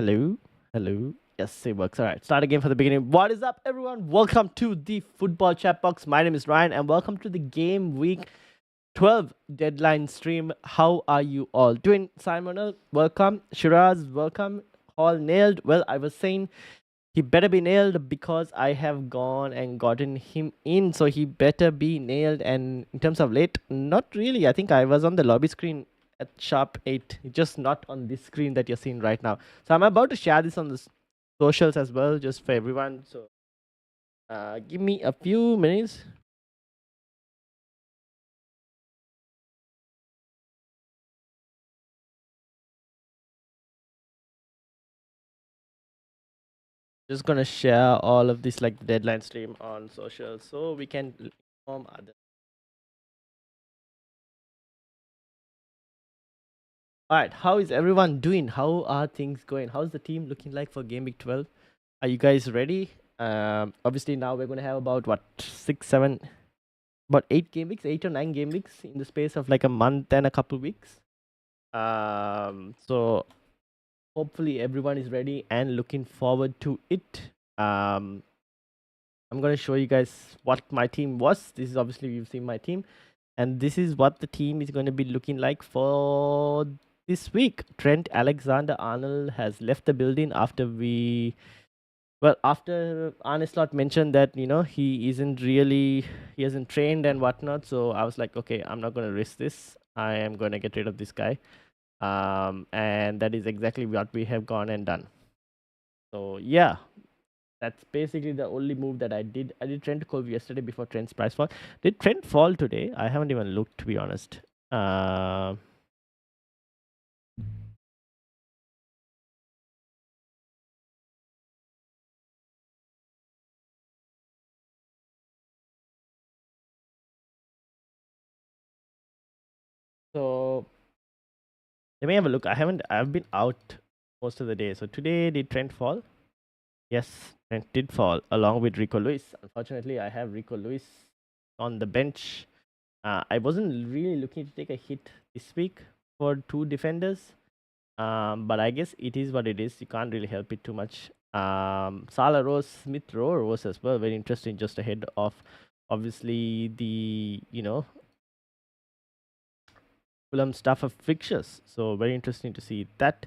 Hello, hello. Yes, it works. All right, start again from the beginning. What is up, everyone? Welcome to the Football Chat Box. My name is Ryan, and welcome to the Game Week 12 deadline stream. How are you all doing? Simon, welcome. Shiraz, welcome. All nailed. Well, I was saying he better be nailed because I have gone and gotten him in, so he better be nailed. And in terms of late, not really. I think I was on the lobby screen at sharp 8, just not on this screen that you're seeing right now. So I'm about to share this on the socials as well, just for everyone. So give me a few minutes. Just gonna share all of this like the deadline stream on social so we can inform others. All right, how is everyone doing? How are things going? How's the team looking like for Game Week 12? Are you guys ready? Obviously now we're gonna have about what 6, 7, about 8 game weeks, 8 or 9 game weeks in the space of like a month and a couple weeks. So hopefully everyone is ready and looking forward to it. I'm gonna show you guys what my team was. This is obviously you've seen my team, and this is what the team is going to be looking like for this week. Trent Alexander-Arnold has left the building after after Arne Slot mentioned that he hasn't trained and whatnot. So I was like, okay, I'm not going to risk this. I am going to get rid of this guy, and that is exactly what we have gone and done. So yeah, that's basically the only move that I did. I did Trent Cove yesterday before Trent's price fall. Did Trent fall today? I haven't even looked, to be honest. Uh, so let me have a look. I've been out most of the day. So today, did Trent fall? Yes, Trent did fall along with Rico Lewis. Unfortunately, I have Rico Lewis on the bench. I wasn't really looking to take a hit this week for two defenders. But I guess it is what it is. You can't really help it too much. Salah Rose, Smith Rowe Rose as well. Very interesting. Just ahead of obviously the Fulham stuff of fixtures. So very interesting to see that.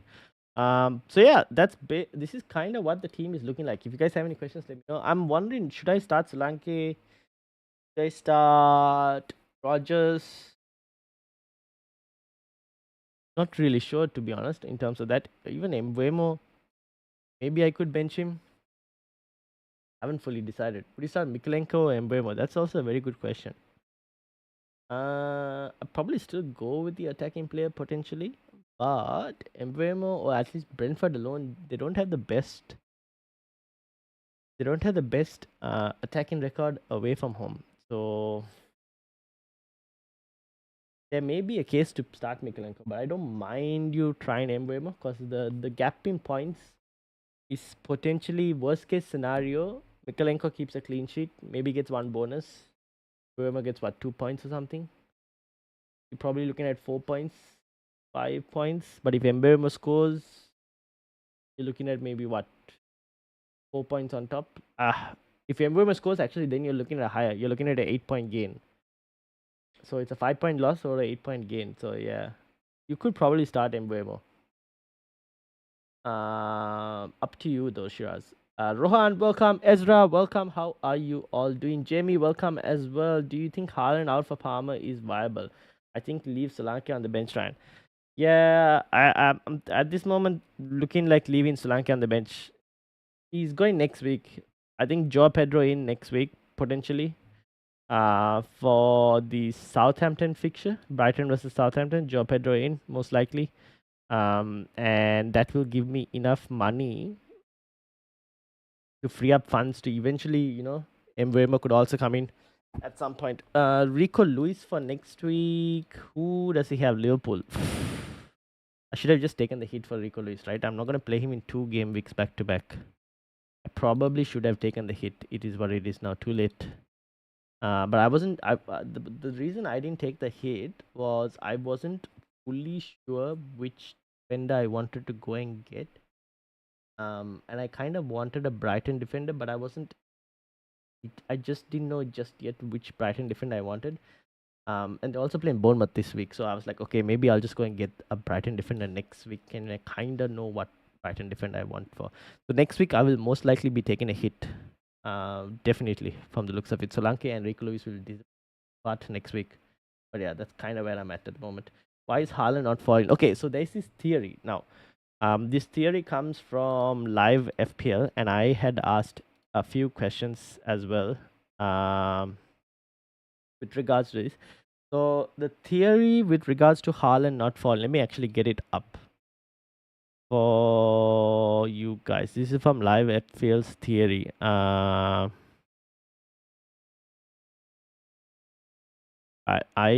So yeah, this is kind of what the team is looking like. If you guys have any questions, let me know. I'm wondering, should I start Solanke? Should I start Rogers? Not really sure, to be honest, in terms of that. Even Mbeumo, maybe I could bench him. Haven't fully decided. Would you start Mikolenko or Mbeumo? That's also a very good question. I'd probably still go with the attacking player potentially, but Mbeumo or at least Brentford alone, they don't have the best. They don't have the best attacking record away from home. So there may be a case to start Mikolenko, but I don't mind you trying Mbeumo because the gap in points is potentially worst case scenario. Mikolenko keeps a clean sheet, maybe gets one bonus. Whoever gets what 2 points or something. You're probably looking at 4 points, 5 points. But if Mbeumo scores, you're looking at maybe what 4 points on top. If Mbeumo scores, actually, then you're looking at a higher. You're looking at an 8 point gain. So it's a 5 point loss or an 8 point gain. So yeah, you could probably start Mbeumo. Up to you though, Shiraz. Rohan, welcome. Ezra, welcome. How are you all doing? Jamie, welcome as well. Do you think Haaland out for Palmer is viable? I think leave Solanke on the bench, Ryan. Yeah, I'm at this moment looking like leaving Solanke on the bench. He's going next week. I think Joe Pedro in next week potentially. For the Southampton fixture, Brighton versus Southampton, Joe Pedro in most likely. And that will give me enough money to free up funds to eventually, Mbeumo could also come in at some point. Rico Lewis for next week. Who does he have? Liverpool. I should have just taken the hit for Rico Lewis, right? I'm not going to play him in 2 game weeks back to back. I probably should have taken the hit. It is what it is now. Too late. But I wasn't. The reason I didn't take the hit was I wasn't fully sure which defender I wanted to go and get. And I kind of wanted a Brighton defender, but I wasn't. I just didn't know just yet which Brighton defender I wanted. And they're also playing Bournemouth this week, so I was like, okay, maybe I'll just go and get a Brighton defender next week, and I kind of know what Brighton defender I want for. So next week I will most likely be taking a hit, definitely from the looks of it. Solanke and Rico Lewis will depart next week, but yeah, that's kind of where I'm at the moment. Why is Haaland not falling? Okay, so there's this theory now. This theory comes from live FPL, and I had asked a few questions as well with regards to this. So the theory with regards to Haaland not falling, let me actually get it up for you guys. This is from live FPL's theory. I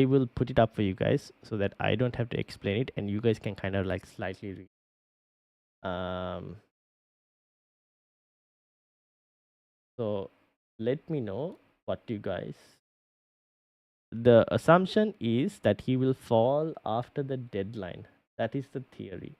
will put it up for you guys so that I don't have to explain it, and you guys can kind of like slightly read. So let me know what you guys. The assumption is that he will fall after the deadline. That is the theory.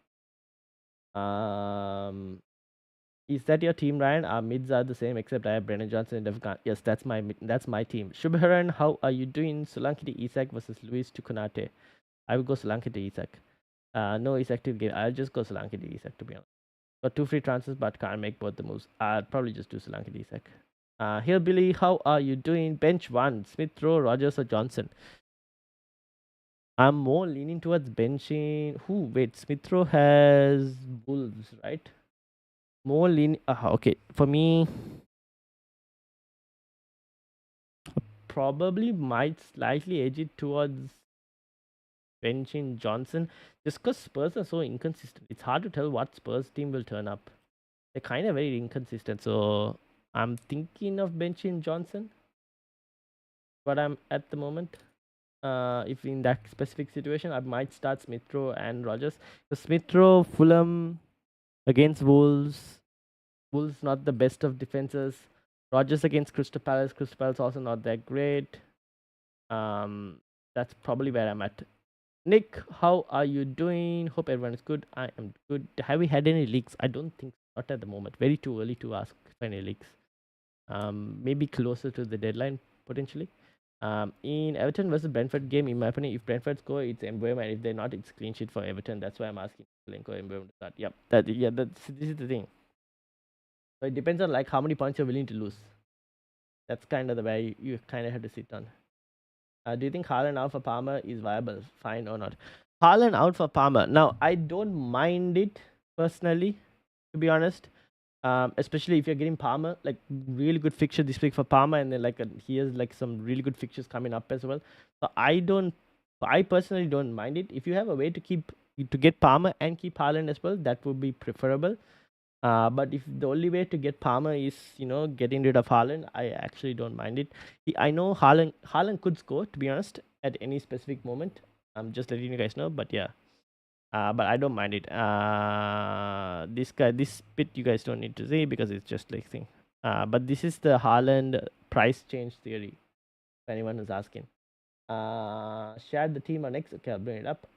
Is that your team, Ryan? Our mids are the same, except I have Brennan Johnson and Devgan. Yes, that's my team. Shubharan, how are you doing? Solanke to Isak versus Luis to Konate. I will go Solanke to Isak. No Isak to game. I'll just go Solanke to Isak, to be honest. Got 2 free transfers, but can't make both the moves. I'll probably just do Solanke to Isak. Hillbilly, how are you doing? Bench 1. Smith Rowe, Rogers, or Johnson? I'm more leaning towards benching. Who? Wait, Smith Rowe has Wolves, right? More lean. Okay, for me, probably might slightly edge it towards benching Johnson, just because Spurs are so inconsistent. It's hard to tell what Spurs team will turn up. They're kind of very inconsistent, so I'm thinking of benching Johnson. But I'm at the moment. If in that specific situation, I might start Smith Rowe and Rogers. So Smith Rowe, Fulham against Wolves. Wolves not the best of defenses. Rogers against Crystal Palace. Crystal Palace also not that great. That's probably where I'm at. Nick, how are you doing? Hope everyone is good. I am good. Have we had any leaks? I don't think not at the moment. Very too early to ask for any leaks. Maybe closer to the deadline potentially. In Everton versus Brentford game, in my opinion, if Brentford score, it's Mbeumo, and if they're not, it's clean sheet for Everton. That's why I'm asking Lenko Mbeumo to start. Yep. This is the thing. So it depends on like how many points you're willing to lose. That's kind of the way you kind of have to sit on. Do you think Haaland out for Palmer is viable? Fine or not? Haaland out for Palmer. Now, I don't mind it personally, to be honest. Especially if you're getting Palmer, like really good fixture this week for Palmer, and then he has like some really good fixtures coming up as well. So I personally don't mind it. If you have a way to get Palmer and keep Haaland as well, that would be preferable. But if the only way to get Palmer is getting rid of Haaland, I actually don't mind it. I know Haaland could score, to be honest, at any specific moment. I'm just letting you guys know, but yeah. But I don't mind it. This bit you guys don't need to see because it's just like thing. But this is the Haaland price change theory. If anyone is asking. Share the team on X. Okay, I'll bring it up.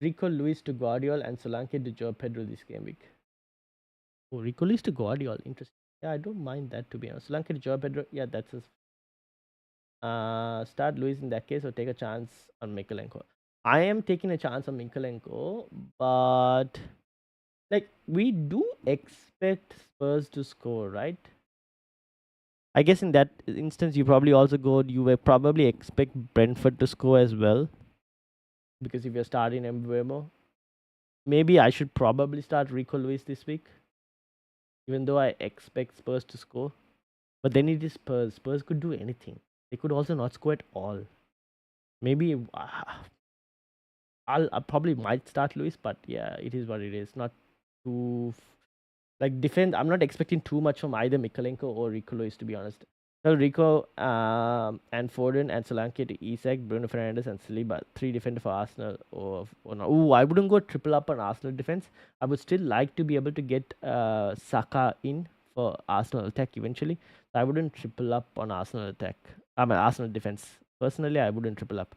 Rico Luis to Guardiola and Solanke to Joe Pedro this game week. Oh, Rico Luis to Guardiola. Interesting. Yeah, I don't mind that, to be honest. Solanke to Joe Pedro. Yeah, that's his. Start Luis in that case or take a chance on Mikalenko. I am taking a chance on Mikalenko, but like we do expect Spurs to score, right? I guess in that instance, you will probably expect Brentford to score as well. Because if you're starting Mbeumo, maybe I should probably start Rico Lewis this week. Even though I expect Spurs to score. But then it is Spurs. Spurs could do anything. They could also not score at all. Maybe I probably might start Lewis, but yeah, it is what it is. Not too defend. I'm not expecting too much from either Mikalenko or Rico Lewis, to be honest. So Rico and Foden and Solanke to Isak, Bruno Fernandes and Saliba, 3 defender for Arsenal. Or no. Ooh, I wouldn't go triple up on Arsenal defense. I would still like to be able to get Saka in for Arsenal attack eventually. So I wouldn't triple up on Arsenal attack. Arsenal defense. Personally, I wouldn't triple up.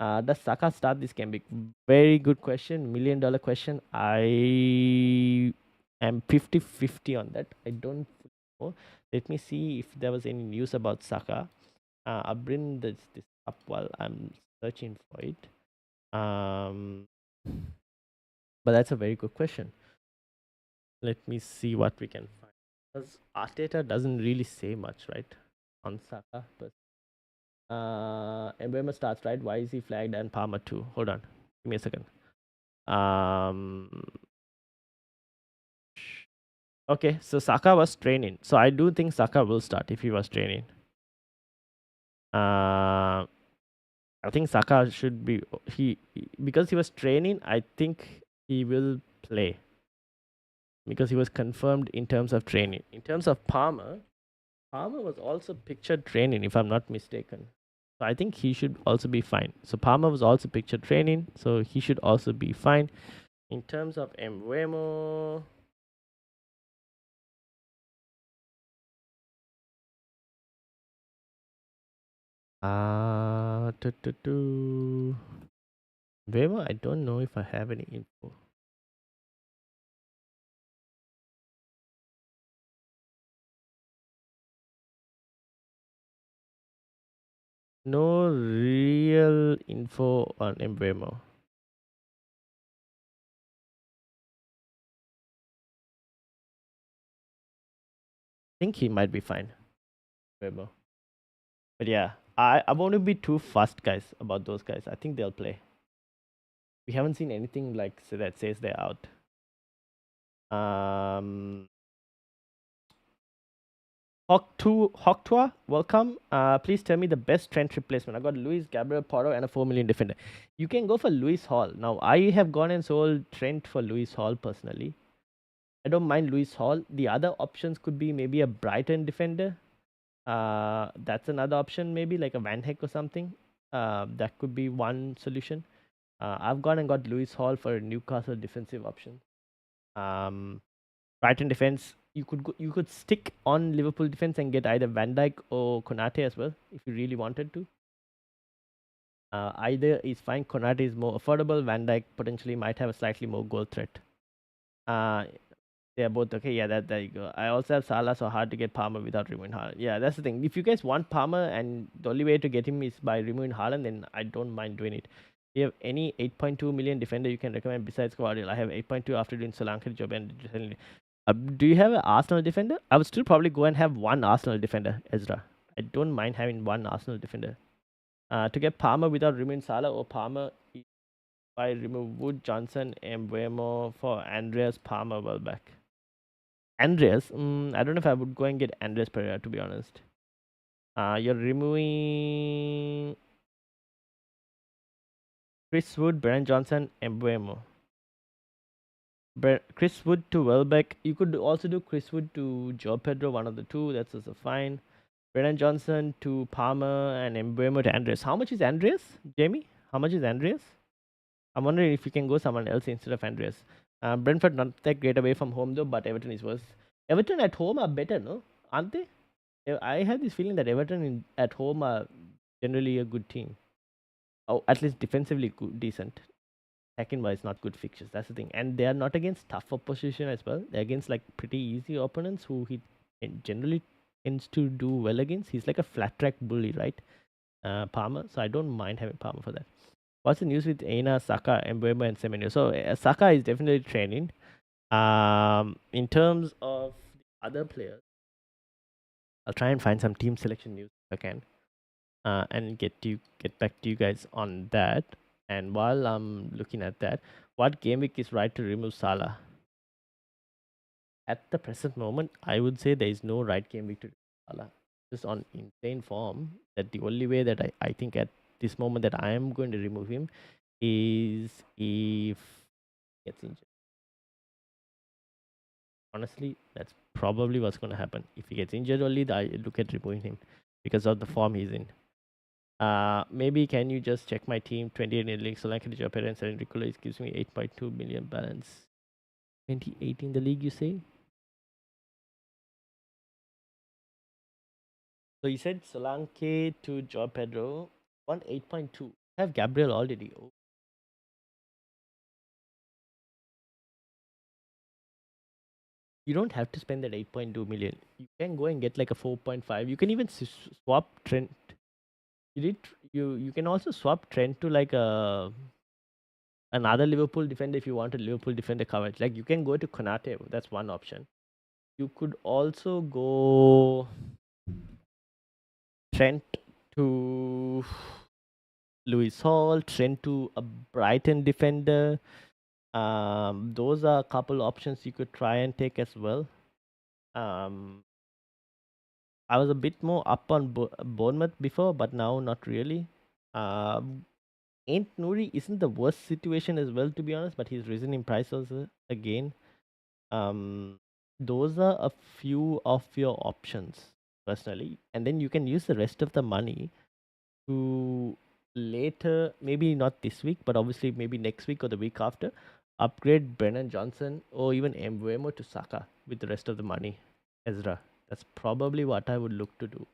Does Saka start this game? Very good question. $1 million question. I am 50-50 on that. I don't know. Let me see if there was any news about Saka. I'll bring this up while I'm searching for it. But that's a very good question. Let me see what we can find. Because Arteta doesn't really say much, right, on Saka. But Mbeumo starts, right? Why is he flagged and Palmer too? Hold on, give me a second. Okay, so Saka was training, so I do think Saka will start if he was training. I think Saka should be because he was training. I think he will play because he was confirmed in terms of training. In terms of Palmer was also pictured training, if I'm not mistaken. So I think he should also be fine. So Palmer was also pictured training, so he should also be fine. In terms of Mbeumo, Mbeumo, I don't know if I have any info. No real info on Mbeumo. I think he might be fine, Mbeumo. But yeah, I won't be too fussed, guys, about those guys. I think they'll play. We haven't seen anything like that says they're out. Hoktua, welcome. Please tell me the best Trent replacement. I got Luis, Gabriel, Porro, and a 4 million defender. You can go for Luis Hall. Now, I have gone and sold Trent for Luis Hall personally. I don't mind Luis Hall. The other options could be maybe a Brighton defender. That's another option, maybe like a Van Heck or something. That could be one solution. I've gone and got Luis Hall for a Newcastle defensive option. Brighton defense, you could stick on Liverpool defense and get either Van Dijk or Konate as well if you really wanted to. Either is fine. Konate is more affordable. Van Dijk potentially might have a slightly more goal threat. They're both okay. Yeah, there you go. I also have Salah, so hard to get Palmer without removing Haaland. Yeah, that's the thing. If you guys want Palmer and the only way to get him is by removing Haaland, then I don't mind doing it. Do you have any 8.2 million defender you can recommend besides Guardiola? I have 8.2 after doing Solanke job and do you have an Arsenal defender? I would still probably go and have one Arsenal defender, Ezra. I don't mind having one Arsenal defender. To get Palmer without removing Salah or Palmer if I remove Wood, Johnson, and Mbeumo for Andreas Palmer Welbeck. Andreas, I don't know if I would go and get Andreas Pereira, to be honest. You're removing Chris Wood, Brennan Johnson, and Mbeumo. Chris Wood to Welbeck. You could also do Chris Wood to Joe Pedro, one of the two. That's also fine. Brennan Johnson to Palmer and Mbeumo to Andreas. How much is Andreas, Jamie? How much is Andreas? I'm wondering if you can go someone else instead of Andreas. Brentford not that great away from home though, but Everton is worse. Everton at home are better, no? Aren't they? I have this feeling that Everton at home are generally a good team. Oh, at least defensively good, decent. Attacking wise, not good fixtures. That's the thing. And they are not against tough opposition as well. They're against like pretty easy opponents who he generally tends to do well against. He's like a flat track bully, right? Palmer. So I don't mind having Palmer for that. What's the news with Aina, Saka, Mbeumo, and Semenyo? So Saka is definitely training. In terms of the other players, I'll try and find some team selection news if I can, and get back to you guys on that. And while I'm looking at that, what game week is right to remove Salah? At the present moment, I would say there is no right game week to remove Salah. Just on insane form. That the only way that I think at this moment that I am going to remove him is if he gets injured. Honestly, that's probably what's going to happen. If he gets injured only, I look at removing him because of the form he's in. Maybe can you just check my team 28 in the league? So like your parents and Enrico gives me 8.2 million balance. 28 in the league, you say? So you said Solanke to Joao Pedro, 8.2. I have Gabriel already. Oh, you don't have to spend that 8.2 million. You can go and get like a 4.5. You can even swap Trent. You did you can also swap Trent to like a another Liverpool defender if you want a Liverpool defender coverage. Like you can go to Konate. That's one option. You could also go Trent to Louis Hall, Trent to a Brighton defender. Those are a couple options you could try and take as well. Um, I was a bit more up on Bournemouth before, but now not really. Ain't Nouri isn't the worst situation as well, to be honest, but he's risen in price also again. Um, those are a few of your options personally, and then you can use the rest of the money to later, maybe not this week, but obviously maybe next week or the week after, upgrade Brennan Johnson or even Mbeumo to Saka with the rest of the money. Ezra, that's probably what I would look to do.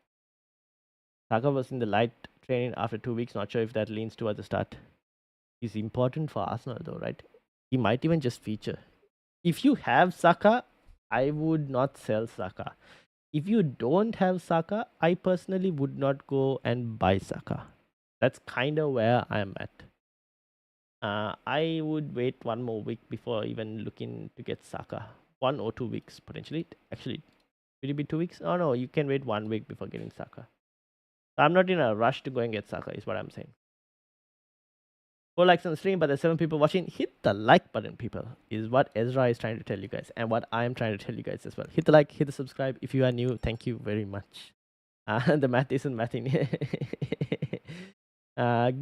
Saka was in the light training after 2 weeks. Not sure if that leans towards the start. He's important for Arsenal though, right? He might even just feature. If you have Saka, I would not sell Saka. If you don't have Saka, I personally would not go and buy Saka. That's kind of where I'm at. I would wait one more week before even looking to get Saka. 1 or 2 weeks potentially. Actually, will it be 2 weeks? Oh no, you can wait 1 week before getting Saka. I'm not in a rush to go and get Saka, is what I'm saying. 4 likes on the stream, but there's 7 people watching. Hit the like button, people, is what Ezra is trying to tell you guys, and what I'm trying to tell you guys as well. Hit the like, hit the subscribe. If you are new, thank you very much. The math isn't mathing.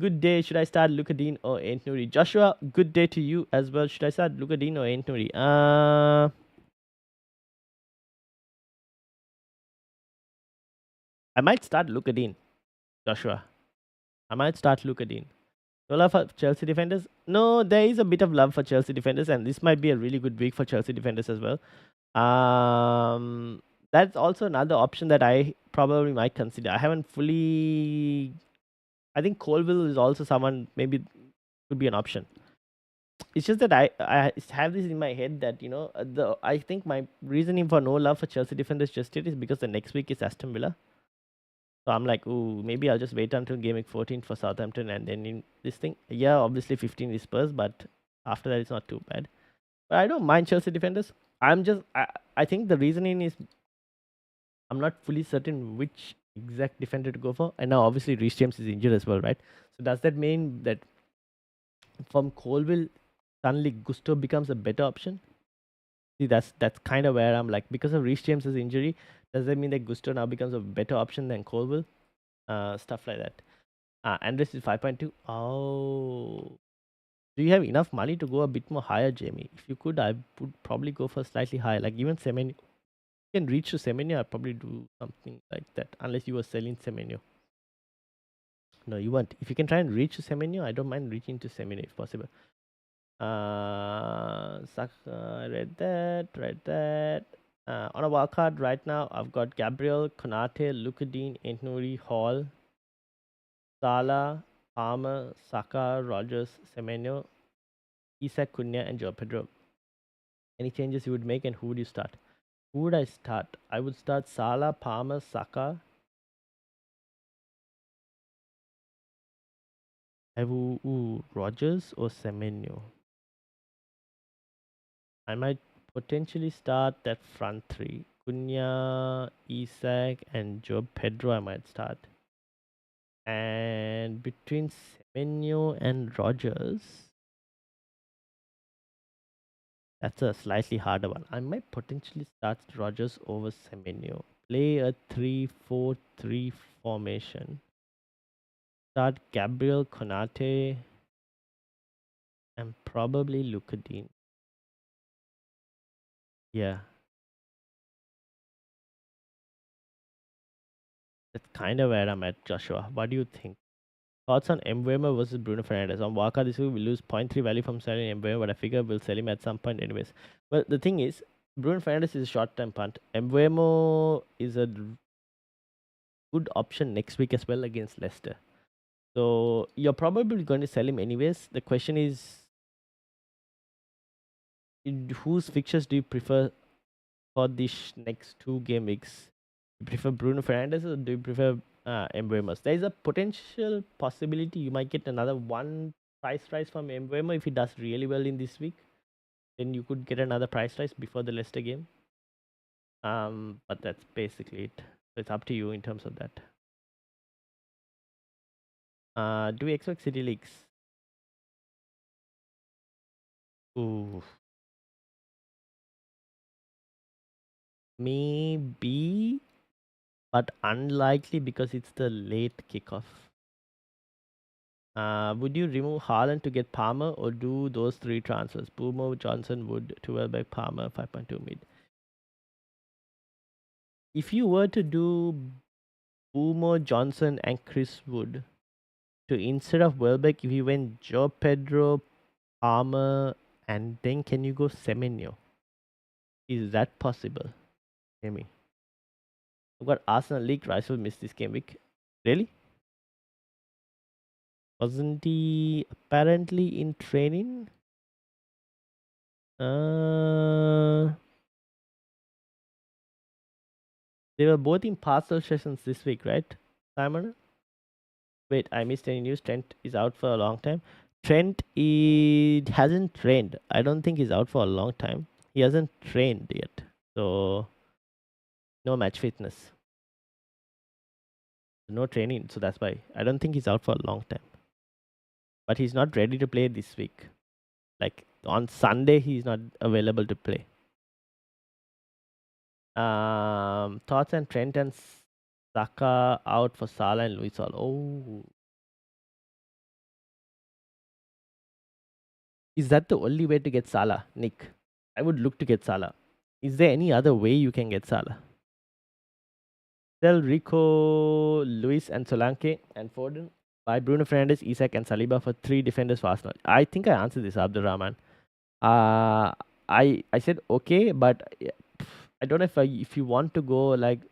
Good day. Should I start Luka Dean or Ain't Nuri? Joshua, good day to you as well. Should I start Luka Dean or Ain't Nuri? I might start Luka Dean, Joshua. I might start Luka Dean. No love for Chelsea defenders? No, there is a bit of love for Chelsea defenders, and this might be a really good week for Chelsea defenders as well. That's also another option that I probably might consider. I haven't fully. I think Colville is also someone maybe could be an option. It's just that I have this in my head that I think my reasoning for no love for Chelsea defenders just yet is because the next week is Aston Villa. So I'm like, ooh, maybe I'll just wait until game week 14 for Southampton, and then in this thing, yeah, obviously 15 is Spurs, but after that it's not too bad. But I don't mind Chelsea defenders. I think the reasoning is I'm not fully certain which exact defender to go for, and now obviously Reece James is injured as well, right? So does that mean that from Colville suddenly Gusto becomes a better option? See, that's kind of where I'm like, because of Reece James's injury, does that mean that Gusto now becomes a better option than Colville? Stuff like that. Andres is 5.2. Oh, do you have enough money to go a bit more higher, Jamie? If you could, I would probably go for slightly higher. Like even Semenyo, you can reach to Semenyo. I'd probably do something like that, unless you were selling Semenyo. No, you won't. If you can try and reach to Semenyo, I don't mind reaching to Semenyo if possible. Read that. On a wild card right now, I've got Gabriel, Konate, Lukadine, Entnuri, Hall, Salah, Palmer, Saka, Rogers, Semenyo, Isak, Cunha, and Joe Pedro. Any changes you would make, and who would you start? Who would I start? I would start Salah, Palmer, Saka. Rogers or Semenyo? I might potentially start that front three. Cunha, Isak, and Joe Pedro I might start. And between Semenyo and Rogers, that's a slightly harder one. I might potentially start Rogers over Semenyo. Play a 3-4-3 formation. Start Gabriel, Konate, and probably Lukadine. Yeah. That's kind of where I'm at, Joshua. What do you think? Thoughts on Mbeumo versus Bruno Fernandes? On Waka this week, we lose 0.3 value from selling Mbeumo, but I figure we'll sell him at some point anyways. Well, the thing is, Bruno Fernandes is a short-term punt. Mbeumo is a good option next week as well against Leicester. So you're probably going to sell him anyways. The question is, whose fixtures do you prefer for these next 2 game weeks? Do you prefer Bruno Fernandes or do you prefer Mbeumo? There is a potential possibility you might get another one price rise from Mbeumo if he does really well in this week. Then you could get another price rise before the Leicester game. But that's basically it. So it's up to you in terms of that. Do we expect City leaks? Ooh, maybe, but unlikely because it's the late kickoff. Would you remove Haaland to get Palmer or do those 3 transfers? Boomer, Johnson, Wood, 12 back, Palmer, 5.2 mid. If you were to do Boomer, Johnson, and Chris Wood, to instead of Welbeck, if you went Joe Pedro, Palmer, and then can you go Semenyo? Is that possible? Amy. I've got Arsenal League. Rice will miss this game week. Really? Wasn't he apparently in training? They were both in partial sessions this week, right, Simon? Wait, I missed any news. Trent is out for a long time. Trent hasn't trained. I don't think he's out for a long time. He hasn't trained yet. So, no match fitness. No training. So, that's why. I don't think he's out for a long time. But he's not ready to play this week. Like, on Sunday, he's not available to play. Thoughts on Trent and Saka out for Salah and Luis Hall. Oh. Is that the only way to get Salah, Nick? I would look to get Salah. Is there any other way you can get Salah? Sell Rico, Luis, and Solanke and Foden. Buy Bruno Fernandes, Isak, and Saliba for 3 defenders for Arsenal. I think I answered this, Abdurrahman. I said okay, but I don't know if you want to go like.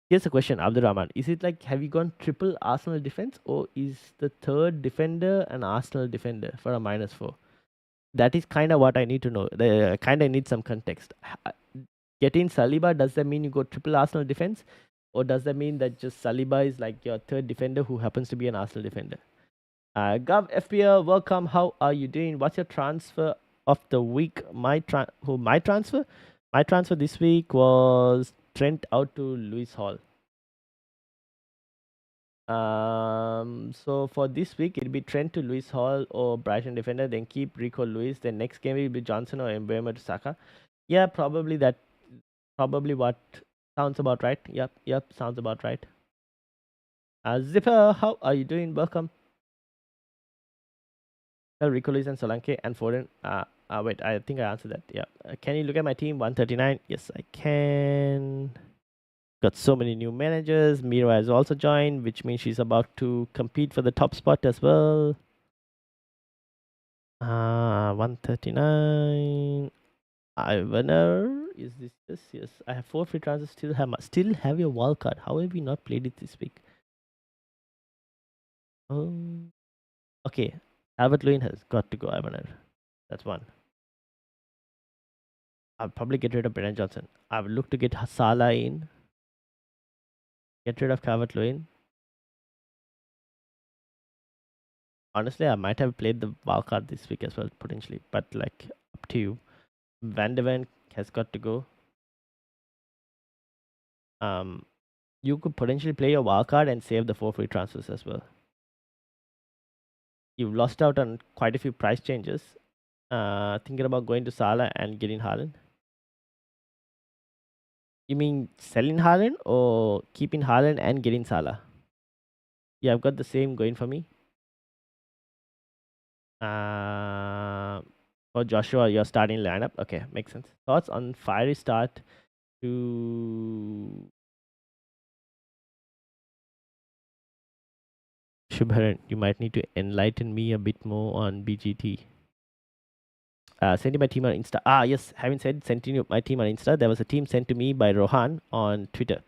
Here's a question, Abdurrahman. Is it like, have you gone triple Arsenal defense, or is the third defender an Arsenal defender for a -4? That is kind of what I need to know. I kind of need some context. Getting Saliba, does that mean you go triple Arsenal defense? Or does that mean that just Saliba is like your third defender who happens to be an Arsenal defender? Gov FPL, welcome. How are you doing? What's your transfer of the week? My transfer? My transfer this week was Trent out to Luis Hall. So for this week, it'll be Trent to Luis Hall or Brighton defender, then keep Rico Lewis. Then next game will be Johnson or Mbeumo to Saka. Yeah, probably what sounds about right. Yep, sounds about right. Zipper, how are you doing? Welcome. Rico Lewis and Solanke and Foden. Wait, I think I answered that. Yeah. Can you look at my team? 139. Yes, I can. Got so many new managers. Mira has also joined, which means she's about to compete for the top spot as well. 139. Ivaner. Is this? Yes. I have 4 free transfers. Still have your wild card. How have we not played it this week? Oh. Okay. Albert Lewin has got to go, Ivaner. That's one. I'll probably get rid of Brennan Johnson. I will look to get Salah in. Get rid of Calvert-Lewin. Honestly, I might have played the wildcard this week as well, potentially. But, like, up to you. Van de Ven has got to go. You could potentially play your wildcard and save the 4 free transfers as well. You've lost out on quite a few price changes. Thinking about going to Salah and getting Haaland. You mean selling Haaland or keeping Haaland and getting Salah? Yeah, I've got the same going for me. For Joshua, your starting lineup. Okay, makes sense. Thoughts on fiery start to Shubharan? You might need to enlighten me a bit more on BGT. Sending my team on Insta. Yes, having said sending my team on Insta, there was a team sent to me by Rohan on Twitter.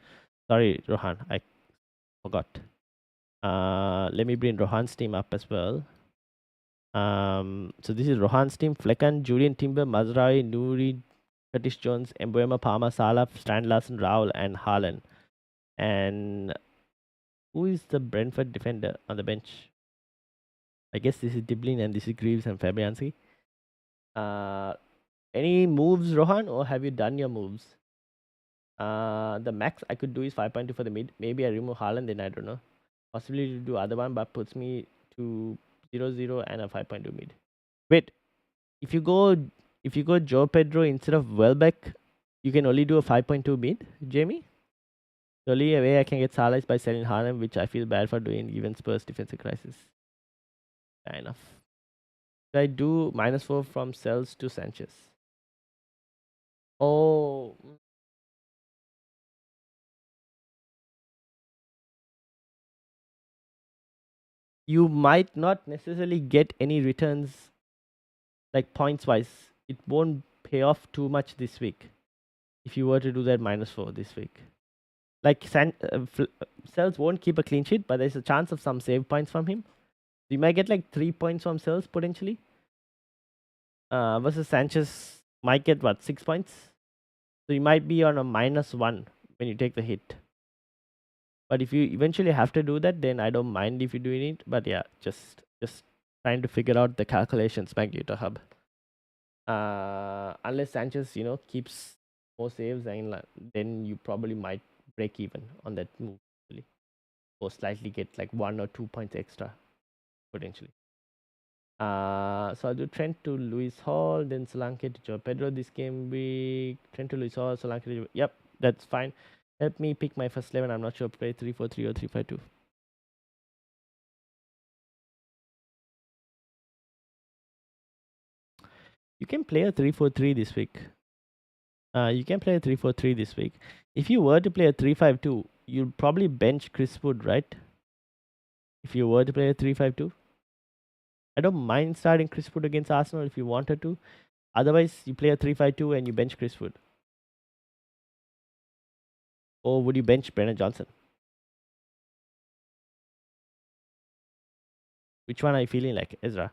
Sorry, Rohan, I forgot. Let me bring Rohan's team up as well. So this is Rohan's team: Fleckan, Julian Timber, Mazraoui, Nouri, Curtis Jones, Mbuema, Palmer, Salah, Strand Larsen, Raul, and Haaland. And who is the Brentford defender on the bench? I guess this is Diblin and this is Greaves and Fabianski. Any moves, Rohan, or have you done your moves? The max I could do is 5.2 for the mid. Maybe I remove Haaland, then I don't know. Possibly to do other one, but puts me to 0-0 and a 5.2 mid. Wait, if you go Joe Pedro instead of Welbeck, you can only do a 5.2 mid, Jamie? The only way I can get Salah is by selling Haaland, which I feel bad for doing given Spurs defensive crisis. Fair enough. Should I do -4 from sells to Sanchez? Oh, you might not necessarily get any returns like points wise. It won't pay off too much this week if you were to do that -4 this week. Like Cells won't keep a clean sheet, but there's a chance of some save points from him. You might get like 3 points from Cells potentially. Versus Sanchez might get what, 6 points? So you might be on a -1 when you take the hit. But if you eventually have to do that, then I don't mind if you're doing it. But yeah, just trying to figure out the calculations, Magneto Hub. Unless Sanchez, keeps more saves, and then you probably might break even on that move, really. Or slightly get like 1 or 2 points extra potentially. So I'll do Trent to Luis Hall, then Solanke to Joe Pedro this game week. Trent to Luis Hall, Solanke to... Yep, that's fine. Help me pick my first 11. I'm not sure. Play 3-4-3 or 3-5-2. You can play a 3-4-3 this week. You can play a 3-4-3 this week. If you were to play a 3-5-2, you'll probably bench Chris Wood, right? If you were to play a 3-5-2. I don't mind starting Chris Wood against Arsenal if you wanted to. Otherwise, you play a 3-5-2 and you bench Chris Wood. Or would you bench Brennan Johnson? Which one are you feeling like, Ezra?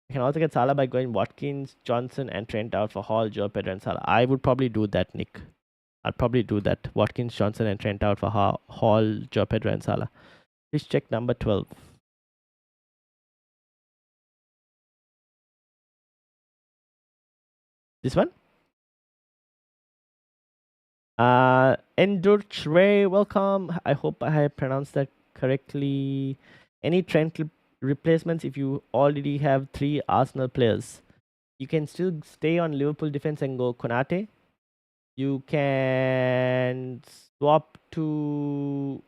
You can also get Salah by going Watkins, Johnson, and Trent out for Hall, Joe Pedro, and Salah. I would probably do that, Nick. I'd probably do that. Watkins, Johnson, and Trent out for Hall, Joe Pedro, and Salah. Please check number 12. This one? Endurchre, welcome. I hope I have pronounced that correctly. Any Trent replacements if you already have 3 Arsenal players? You can still stay on Liverpool defense and go Konate. You can swap to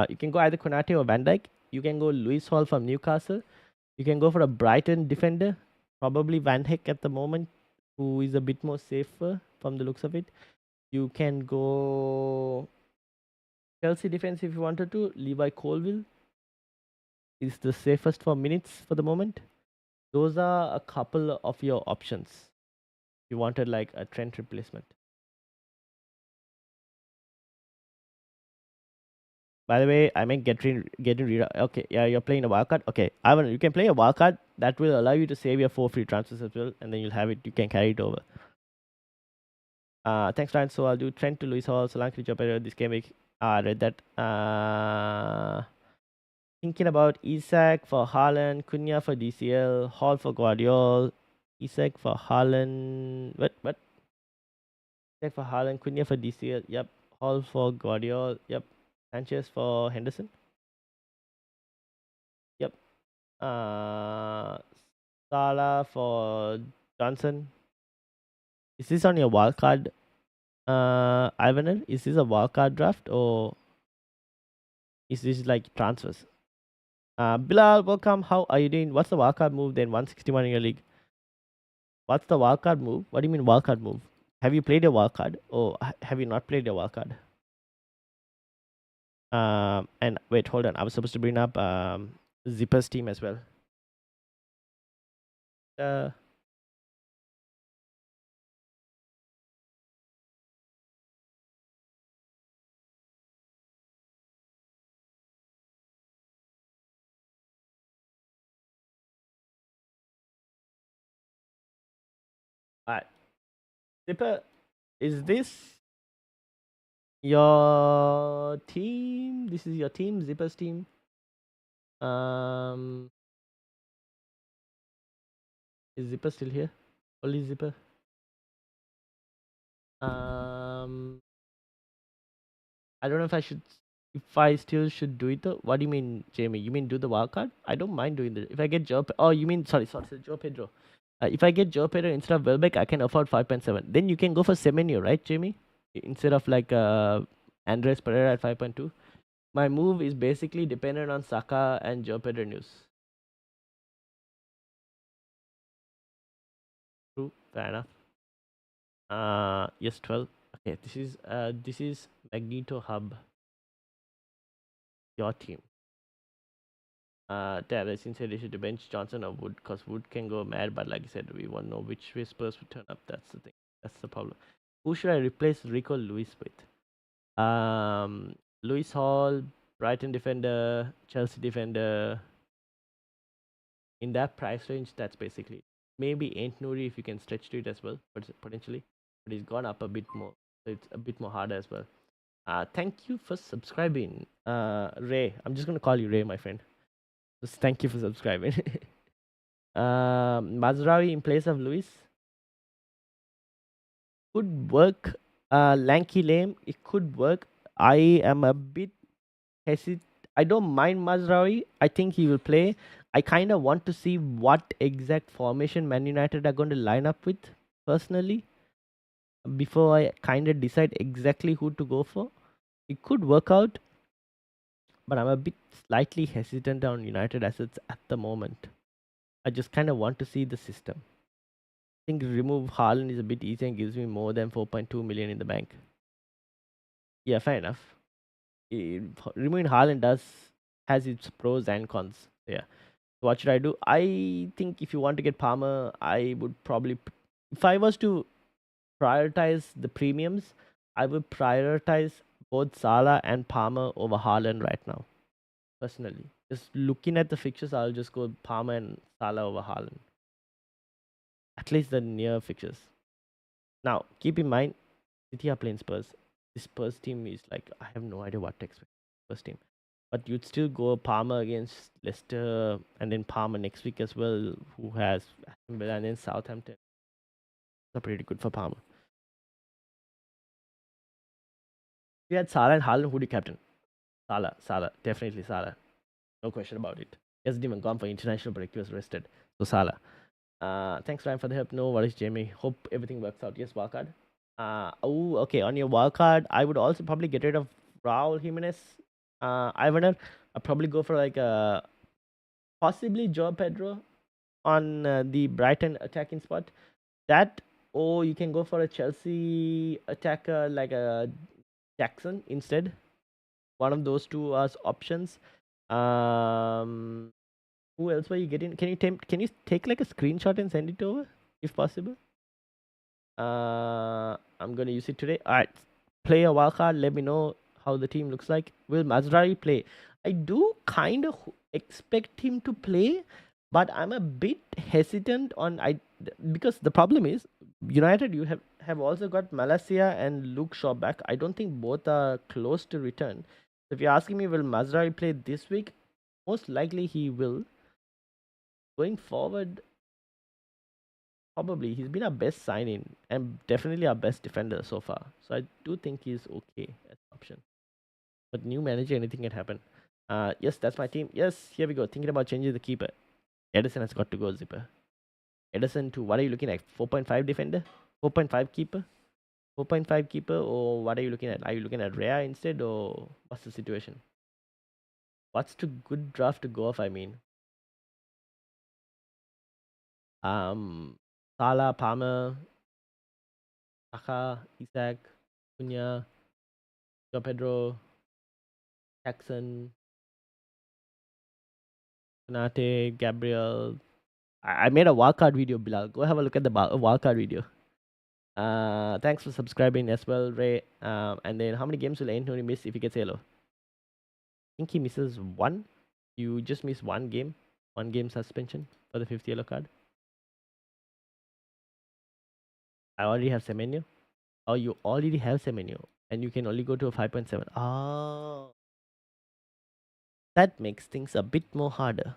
you can go either Konate or Van Dijk. You can go Luis Hall from Newcastle. You can go for a Brighton defender, probably Van Heck at the moment, who is a bit more safer from the looks of it. You can go Chelsea defense if you wanted to. Levi Colville is the safest for minutes for the moment. Those are a couple of your options. If you wanted like a Trent replacement. By the way, I meant getting rid of. Okay, yeah, you're playing a wildcard. Okay, Ivan, you can play a wildcard that will allow you to save your 4 free transfers as well, and then you'll have it. You can carry it over. Thanks, Ryan. So I'll do Trent to Luis Hall, Solanke to Joe this game week. I read that. Thinking about Isak for Haaland, Cunha for DCL, Hall for Guardiola, Isak for Haaland. What? Isak for Haaland, Cunha for DCL. Yep. Hall for Guardiola. Yep. Sanchez for Henderson. Yep. Salah for Johnson. Is this on your wildcard, Ivaner? Is this a wildcard draft or is this like transfers? Bilal, welcome. How are you doing? What's the wildcard move then? 161 in your league. What's the wildcard move? What do you mean wildcard move? Have you played a wildcard or have you not played a wildcard? And wait, hold on. I was supposed to bring up Zipper's team as well. Zipper, is this your team? This is your team, Zipper's team. Um, is Zipper still here? Only Zipper. Um, I don't know if I should, if I still should do it though. What do you mean, Jamie? You mean do the wildcard? I don't mind doing the. If I get Joe, oh, you mean sorry, Joe Pedro. If I get Joe Pedro instead of Welbeck, I can afford 5.7. Then you can go for Semenyo, right, Jamie? Instead of like Andres Pereira at 5.2. My move is basically dependent on Saka and Joe Pedro news. True, fair enough. Yes, 12. Okay, this is Magneto Hub, your team. Terrace said they should bench Johnson or Wood because Wood can go mad, but like I said, we won't know which way Spurs will turn up. That's the thing. That's the problem. Who should I replace Rico Lewis with? Lewis Hall, Brighton defender, Chelsea defender. In that price range, that's basically it. Maybe Ain't Nuri if you can stretch to it as well, but potentially. But he's gone up a bit more, so it's a bit more harder as well. Thank you for subscribing, Ray. I'm just gonna call you Ray, my friend. Just thank you for subscribing. Mazraoui in place of Luis could work. Lanky Lame, it could work. I am a bit hesitant. I don't mind Mazraoui. I think he will play. I kind of want to see what exact formation Man United are going to line up with personally before I kind of decide exactly who to go for. It could work out, but I'm a bit slightly hesitant on United assets at the moment. I just kind of want to see the system. I think remove Haaland is a bit easy and gives me more than 4.2 million in the bank. Yeah, fair enough. Removing Haaland has its pros and cons. Yeah. So what should I do? I think if you want to get Palmer, I would probably, if I was to prioritize the premiums, I would prioritize both Salah and Palmer over Haaland right now. Personally, just looking at the fixtures, I'll just go Palmer and Salah over Haaland. At least the near fixtures. Now, keep in mind, City are playing Spurs. This Spurs team is like, I have no idea what to expect. Spurs team. But you'd still go Palmer against Leicester and then Palmer next week as well, who has Aston Villa and then Southampton. That's pretty good for Palmer. We had Salah and Haaland, who do you captain? Salah, definitely Salah. No question about it. He hasn't even gone for international break, he was rested. So Salah. Thanks Ryan for the help. No worries, Jamie. Hope everything works out. Yes, wildcard. Okay. On your wildcard, I would also probably get rid of Raul Jimenez. Ivaner. I'll probably go for like possibly Joe Pedro on the Brighton attacking spot. That, or you can go for a Chelsea attacker like a Jackson instead. One of those two as options. Who else were you getting? Can you take like a screenshot and send it over if possible? I'm gonna use it today. Alright. Play a wildcard. Let me know how the team looks like. Will Mazraoui play? I do kind of expect him to play, but I'm a bit hesitant on because the problem is United you have also got Malacia and Luke Shaw back. I don't think both are close to return. So if you're asking me, will Mazraoui play this week? Most likely he will. Going forward, probably he's been our best signing and definitely our best defender so far. So I do think he's okay as an option. But new manager, anything can happen. Yes, that's my team. Yes, here we go. Thinking about changing the keeper. Edison has got to go, Zipper. Edison to what are you looking at? 4.5 defender? 4.5 keeper? 4.5 keeper, or what are you looking at? Are you looking at Rhea instead, or what's the situation? What's the good draft to go off? I mean, Salah, Palmer, Saka, Isaac, Cunha, Joe Pedro, Jackson, Konate, Gabriel. I made a wildcard video, Bilal. Go have a look at the wildcard video. Thanks for subscribing as well, Ray. And then how many games will Anthony miss if he gets yellow? I think he misses one. You just miss one game suspension for the 50th yellow card. I already have Semenyo. Oh, you already have Semenyo, and you can only go to a 5.7. Oh, that makes things a bit more harder.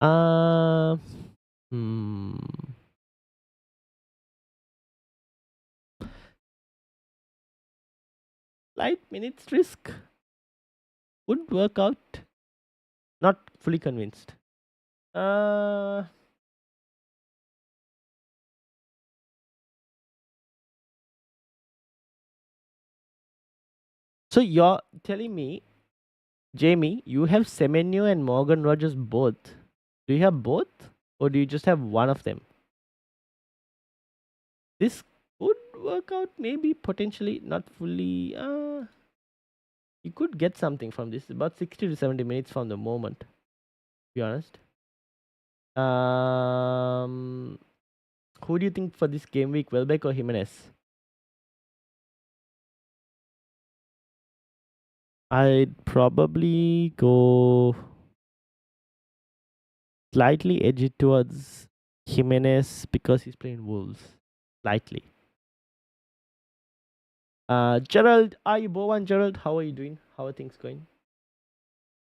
Um, hmm, light minutes risk would work out. Not fully convinced. Uh, so you're telling me, Jamie, you have Semenyo and Morgan Rogers both. Do you have both, or do you just have one of them? This could work out, maybe potentially, not fully. You could get something from this. About 60 to 70 minutes from the moment. To be honest. Um, who do you think for this game week, Welbeck or Jimenez? I'd probably go slightly edge it towards Jimenez because he's playing Wolves. Slightly. Gerald, are you Bowen? Gerald, how are you doing? How are things going?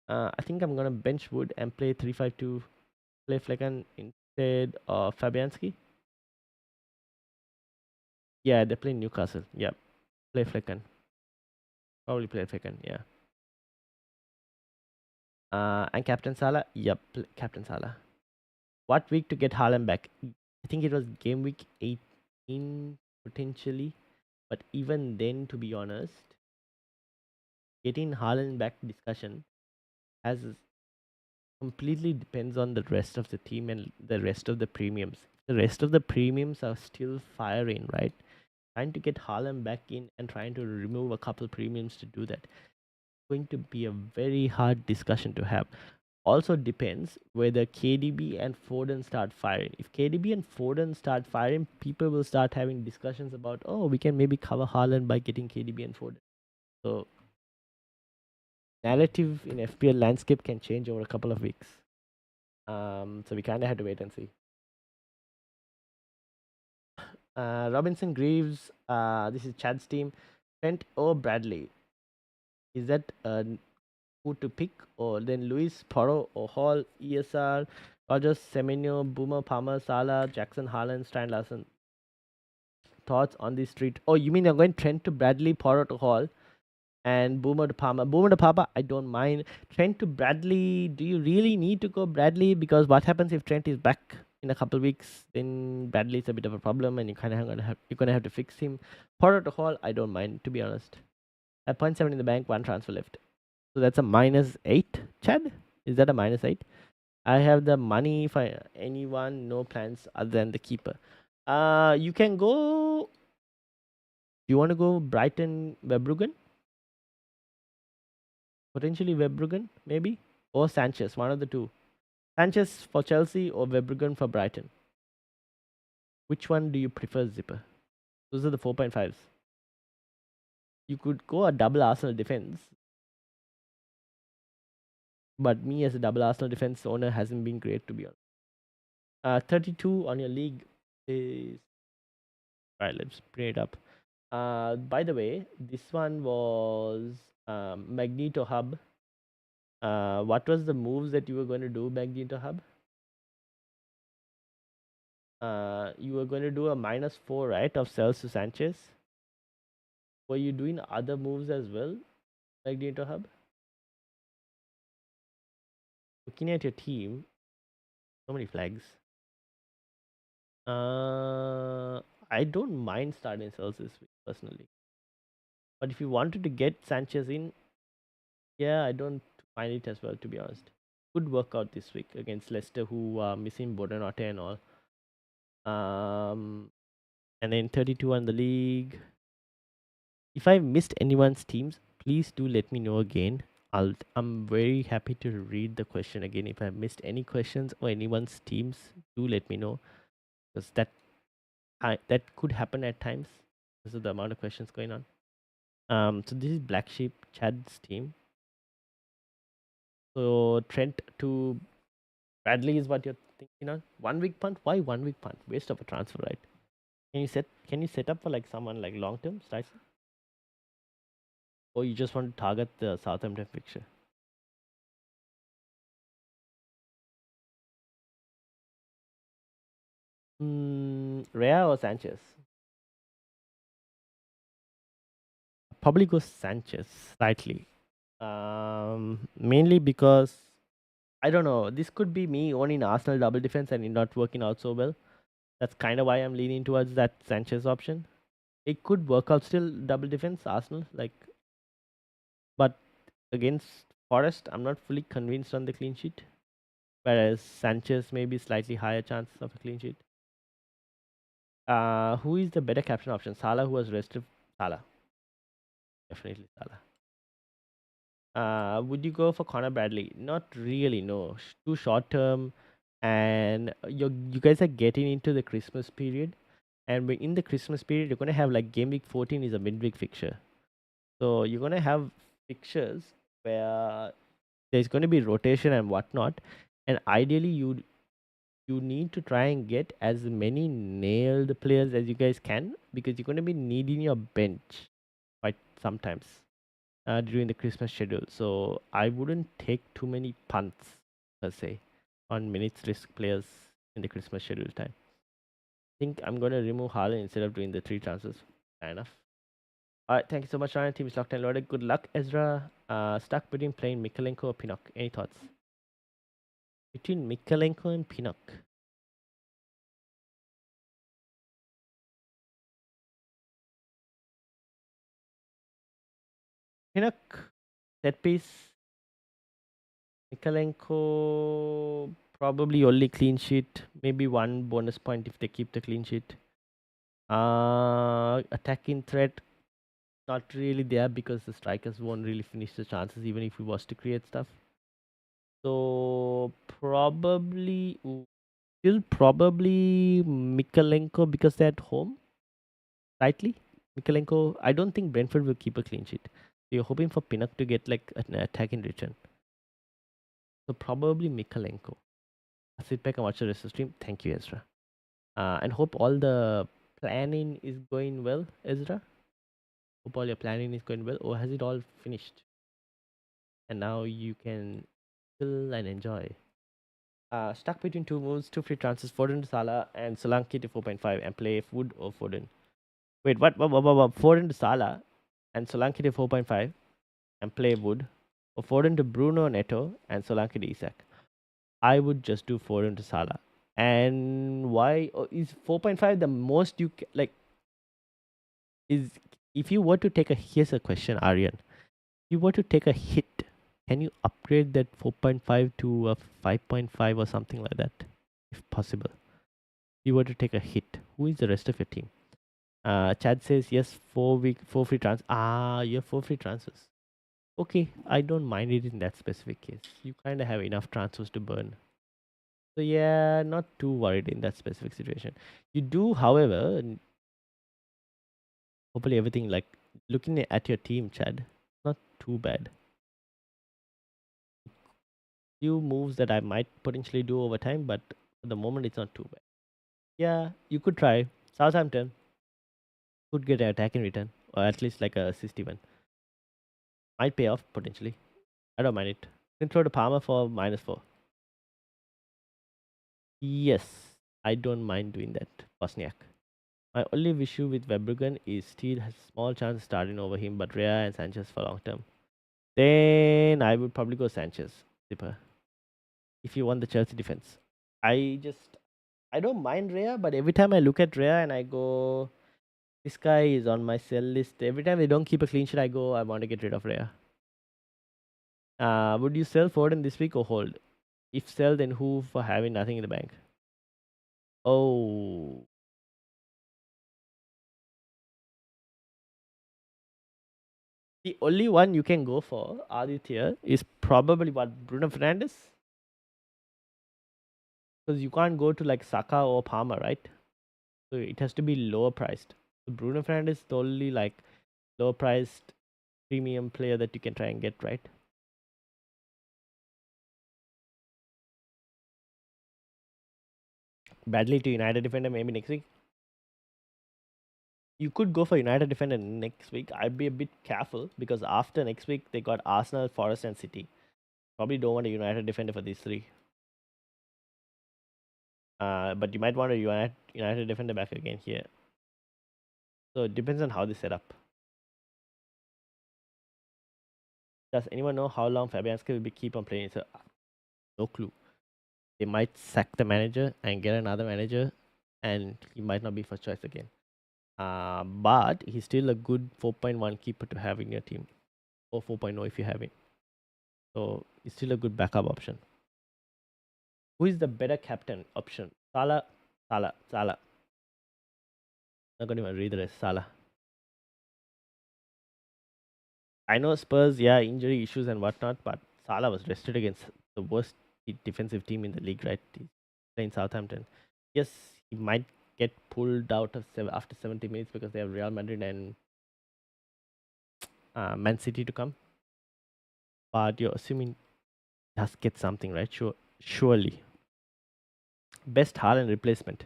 I think I'm gonna bench Wood and play 3-5-2, play Flecken instead of Fabianski. Yeah, they're playing Newcastle. Yeah, play Flecken. Probably play Flecken. Yeah. And Captain Salah. Yep, Captain Salah. What week to get Haaland back? I think it was game week 18 potentially, but even then, to be honest, getting Haaland back discussion has completely depends on the rest of the team and the rest of the premiums. The rest of the premiums are still firing, right? Trying to get Haaland back in and trying to remove a couple premiums to do that. Going to be a very hard discussion to have. Also depends whether KDB and Foden start firing. If KDB and Foden start firing, people will start having discussions about, oh, we can maybe cover Haaland by getting KDB and Foden. So narrative in FPL landscape can change over a couple of weeks. So we kind of have to wait and see. Robinson Greaves, this is Chad's team. Trent or Bradley? Is that who to pick? Or then Luis, Porro, or Hall, ESR, Rogers, Semenyo, Boomer, Palmer, Salah, Jackson, Haaland, Stein Larson? Thoughts on this street? Oh, you mean you're going Trent to Bradley, Porro to Hall, and Boomer to Palmer? Boomer to Palmer, I don't mind. Trent to Bradley, do you really need to go Bradley? Because what happens if Trent is back in a couple of weeks? Then Bradley is a bit of a problem, and you're gonna have to fix him. Porro to Hall, I don't mind, to be honest. At 0.7 in the bank, one transfer left. So that's a -8. Chad, is that a -8? I have the money for anyone, no plans other than the keeper. You can go. Do you want to go Brighton, Webbruggen? Potentially Webbruggen, maybe, or Sanchez, one of the two. Sanchez for Chelsea or Webbruggen for Brighton. Which one do you prefer, Zipper? Those are the 4.5s. You could go a double Arsenal defense, but me as a double Arsenal defense owner hasn't been great, to be honest. 32 on your league is right. Let's bring it up. By the way, this one was Magneto Hub. What was the moves that you were going to do, Magneto Hub? You were going to do a -4, right, of Cells to Sanchez. Were you doing other moves as well, Magneto Hub? Looking at your team, so many flags. I don't mind starting Cells this week personally, but if you wanted to get Sanchez in, yeah, I don't mind it as well, to be honest. Good workout this week against Leicester, who are missing Bodenate and all. And then 32 on the league. If I missed anyone's teams, please do let me know again. I'm very happy to read the question again. If I missed any questions or anyone's teams, do let me know, because that could happen at times because of the amount of questions going on. So this is Black Sheep Chad's team. So Trent to Bradley is what you're thinking on. 1 week punt? Why 1 week punt? Waste of a transfer, right? Can you set up for like someone like long term, Stice? Or you just want to target the Southampton fixture? Rea or Sanchez? Probably go Sanchez slightly. Mainly because I don't know. This could be me owning Arsenal double defense and it not working out so well. That's kind of why I'm leaning towards that Sanchez option. It could work out still double defense Arsenal but against Forest, I'm not fully convinced on the clean sheet. Whereas Sanchez maybe slightly higher chances of a clean sheet. Who is the better captain option? Salah, who was rested. Salah, definitely Salah. Would you go for Connor Bradley? Not really. No, too short term, and you guys are getting into the Christmas period, and in the Christmas period, you're gonna have like game week 14 is a midweek fixture, so you're gonna have fixtures where there's gonna be rotation and whatnot, and ideally you need to try and get as many nailed players as you guys can because you're gonna be needing your bench quite sometimes during the Christmas schedule. So I wouldn't take too many punts per se on minutes risk players in the Christmas schedule time. I think I'm gonna remove Haaland instead of doing the 3 transfers. Fair enough. Alright, thank you so much, Ryan. Team is locked and loaded. Good luck, Ezra. Stuck between playing Mikalenko or Pinnock. Any thoughts? Between Mikalenko and Pinnock. Pinnock, set piece. Mikalenko probably only clean sheet. Maybe one bonus point if they keep the clean sheet. Attacking threat, not really there because the strikers won't really finish the chances even if he was to create stuff. So still probably Mikalenko because they're at home. Slightly. Mikalenko, I don't think Brentford will keep a clean sheet. You're hoping for Pinnock to get like an attack in return. So probably Mikalenko. I'll sit back and watch the rest of the stream. Thank you, Ezra. And hope all the planning is going well, Ezra. Hope all your planning is going well. Or has it all finished? And now you can chill and enjoy. Stuck between two moves, two free transfers, Foden to Salah and Solanke to 4.5 and play Wood or Foden. Wait, what? Foden to Salah and Solanke to 4.5 and play Wood or Foden to Bruno Neto and Solanke to Isak. I would just do Foden to Salah. And why is 4.5 the most you like? Is if you were to take a here's a question, Aryan. If you were to take a hit, can you upgrade that 4.5 to a 5.5 or something like that, if possible? If you were to take a hit, who is the rest of your team? Chad says yes, 4 free trans. You have 4 free transfers. Okay, I don't mind it in that specific case. You kind of have enough transfers to burn. So yeah, not too worried in that specific situation. You do, however, hopefully everything like looking at your team, Chad, not too bad. Few moves that I might potentially do over time, but at the moment it's not too bad. Yeah, you could try. Southampton could get an attack in return, or at least like a assist even. Might pay off potentially. I don't mind it. Can throw to Palmer for -4. Yes, I don't mind doing that. Bosniak. My only issue with Webergan is still has small chance starting over him, but Rea and Sanchez for long term. Then I would probably go Sanchez. Zipper. If you want the Chelsea defense. I don't mind Rea, but every time I look at Rea and I go, this guy is on my sell list. Every time they don't keep a clean sheet, I go, I want to get rid of Rea. Would you sell Foden this week or hold? If sell, then who for having nothing in the bank? Oh, the only one you can go for, Aditya, is probably what, Bruno Fernandes? Because you can't go to like Saka or Palmer, right? So it has to be lower priced. So Bruno Fernandes is the only like low priced premium player that you can try and get, right? Badly to United defender maybe next week. You could go for United defender next week. I'd be a bit careful because after next week they got Arsenal, Forest, and City. Probably don't want a United defender for these three. But you might want a United defender back again here. So it depends on how they set up. Does anyone know how long Fabianski will be keep on playing? So, no clue. They might sack the manager and get another manager, and he might not be first choice again. But he's still a good 4.1 keeper to have in your team, or 4.0 if you have it. So he's still a good backup option. Who is the better captain option? Salah, Salah, Salah. Not going to even read the rest. Salah. I know Spurs, yeah, injury issues and whatnot, but Salah was rested against the worst defensive team in the league, right? He's playing Southampton. Yes, he might get pulled out of after 70 minutes because they have Real Madrid and Man City to come. But you're assuming he has to get something, right? Surely. Best Haaland replacement.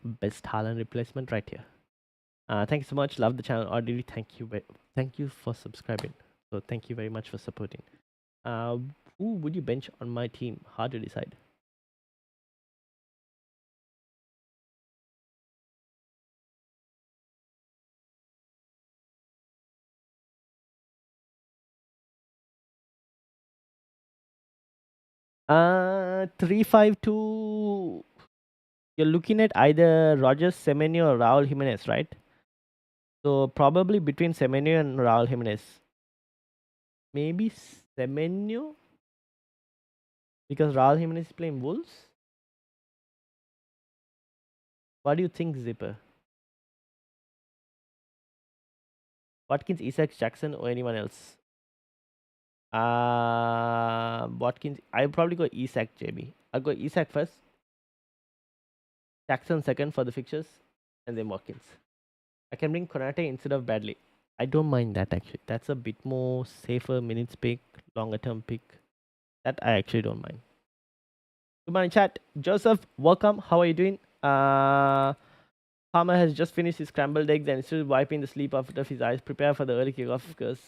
Best Haaland replacement right here. Thank you so much. Love the channel. Already thank you for subscribing. So thank you very much for supporting. Uh, who would you bench on my team? Hard to decide. 3-5-2. You're looking at either Rogers, Semenyo, or Raul Jimenez, right? So probably between Semenyo and Raul Jimenez. Maybe Semenyo? Because Raul Jimenez is playing Wolves? What do you think, Zipper? Watkins, Isak, Jackson, or anyone else? Watkins. I'll probably go Isak, JB. I'll go Isak first. Jackson second for the fixtures. And then Watkins. I can bring Konate instead of Bradley. I don't mind that actually. That's a bit more safer minutes pick, longer term pick. That I actually don't mind. Good morning, chat. Joseph, welcome. How are you doing? Palmer has just finished his scrambled eggs and is still wiping the sleep out of his eyes. Prepare for the early kickoff because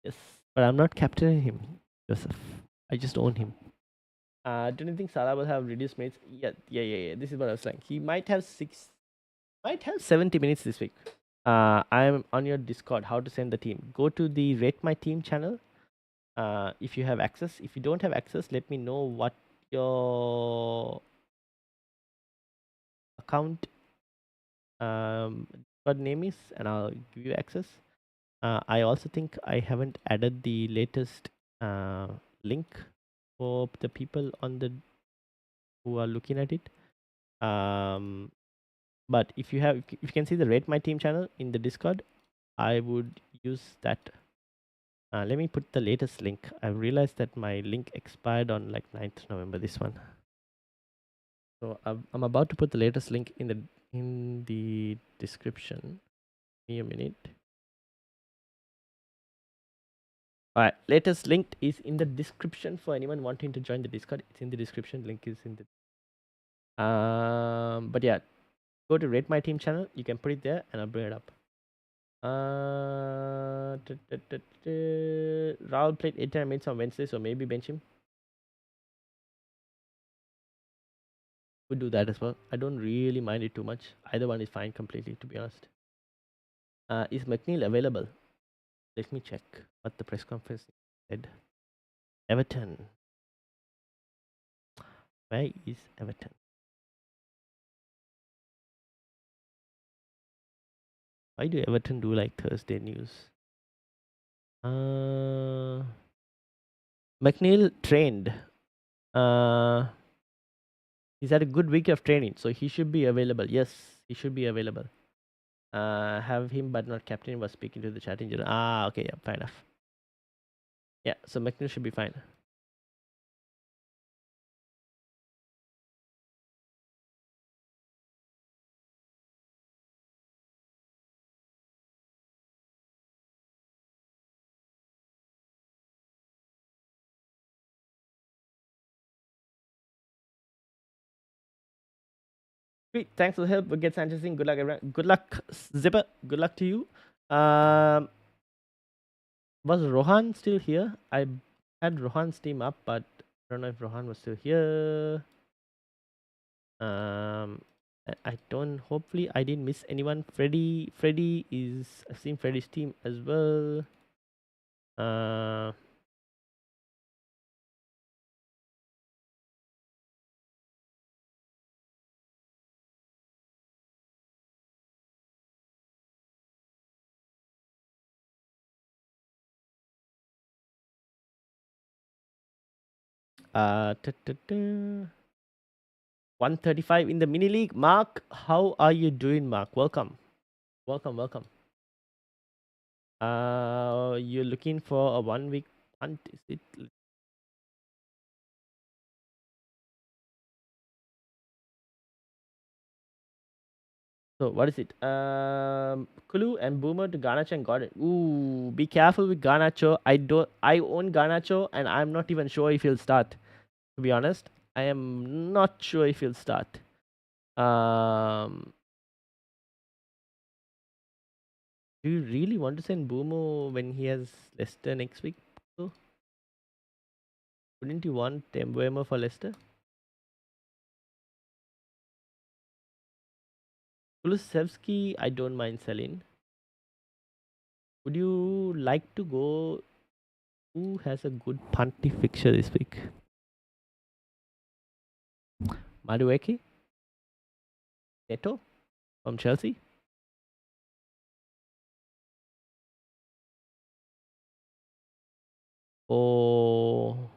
yes, but I'm not captaining him, Joseph. I just own him. Don't you think Salah will have reduced minutes? Yeah. This is what I was saying. He might have 70 minutes this week. I'm on your Discord. How to send the team? Go to the Rate My Team channel. If you have access. If you don't have access, let me know what your account Discord name is, and I'll give you access. I also think I haven't added the latest link for the people on the who are looking at it. But if you can see the Rate My Team channel in the Discord, I would use that. Let me put the latest link. I realized that my link expired on like 9th November. This one. So I'm about to put the latest link in the description. Give me a minute. Alright, latest link is in the description for anyone wanting to join the Discord. It's in the description. Link is in the. But yeah, go to Rate My Team channel. You can put it there, and I'll bring it up. Raul played 8 minutes on Wednesday, so maybe bench him. Would do that as well. I don't really mind it too much. Either one is fine completely, to be honest. Is McNeil available? Let me check what the press conference said. Everton. Where is Everton? Why do Everton do like Thursday news? McNeil trained. He's had a good week of training, so he should be available. Yes, he should be available. Have him but not captain was speaking to the chat in general. Okay, yeah, fair enough. Yeah, so McNeil should be fine. Sweet. Thanks for the help. We'll get Sanchez in. Good luck, everyone. Good luck, Zipper. Good luck to you. Was Rohan still here? I had Rohan's team up, but I don't know if Rohan was still here. I don't. Hopefully, I didn't miss anyone. Freddy is. I've seen Freddy's team as well. Uh, uh, 135 in the mini league. Mark, how are you doing, Mark? Welcome, welcome, welcome. You're looking for a 1 week punt, is it? So what is it? Kulu and Boomer to Garnacho and Gordon. Ooh, be careful with Garnacho. I own Garnacho and I'm not even sure if he'll start. To be honest, I am not sure if he'll start. Um, do you really want to send Boomer when he has Leicester next week? So, wouldn't you want Mbeumo for Leicester? Kulusevski, I don't mind selling. Would you like to go? Who has a good punty fixture this week? Madueke? Neto from Chelsea? Or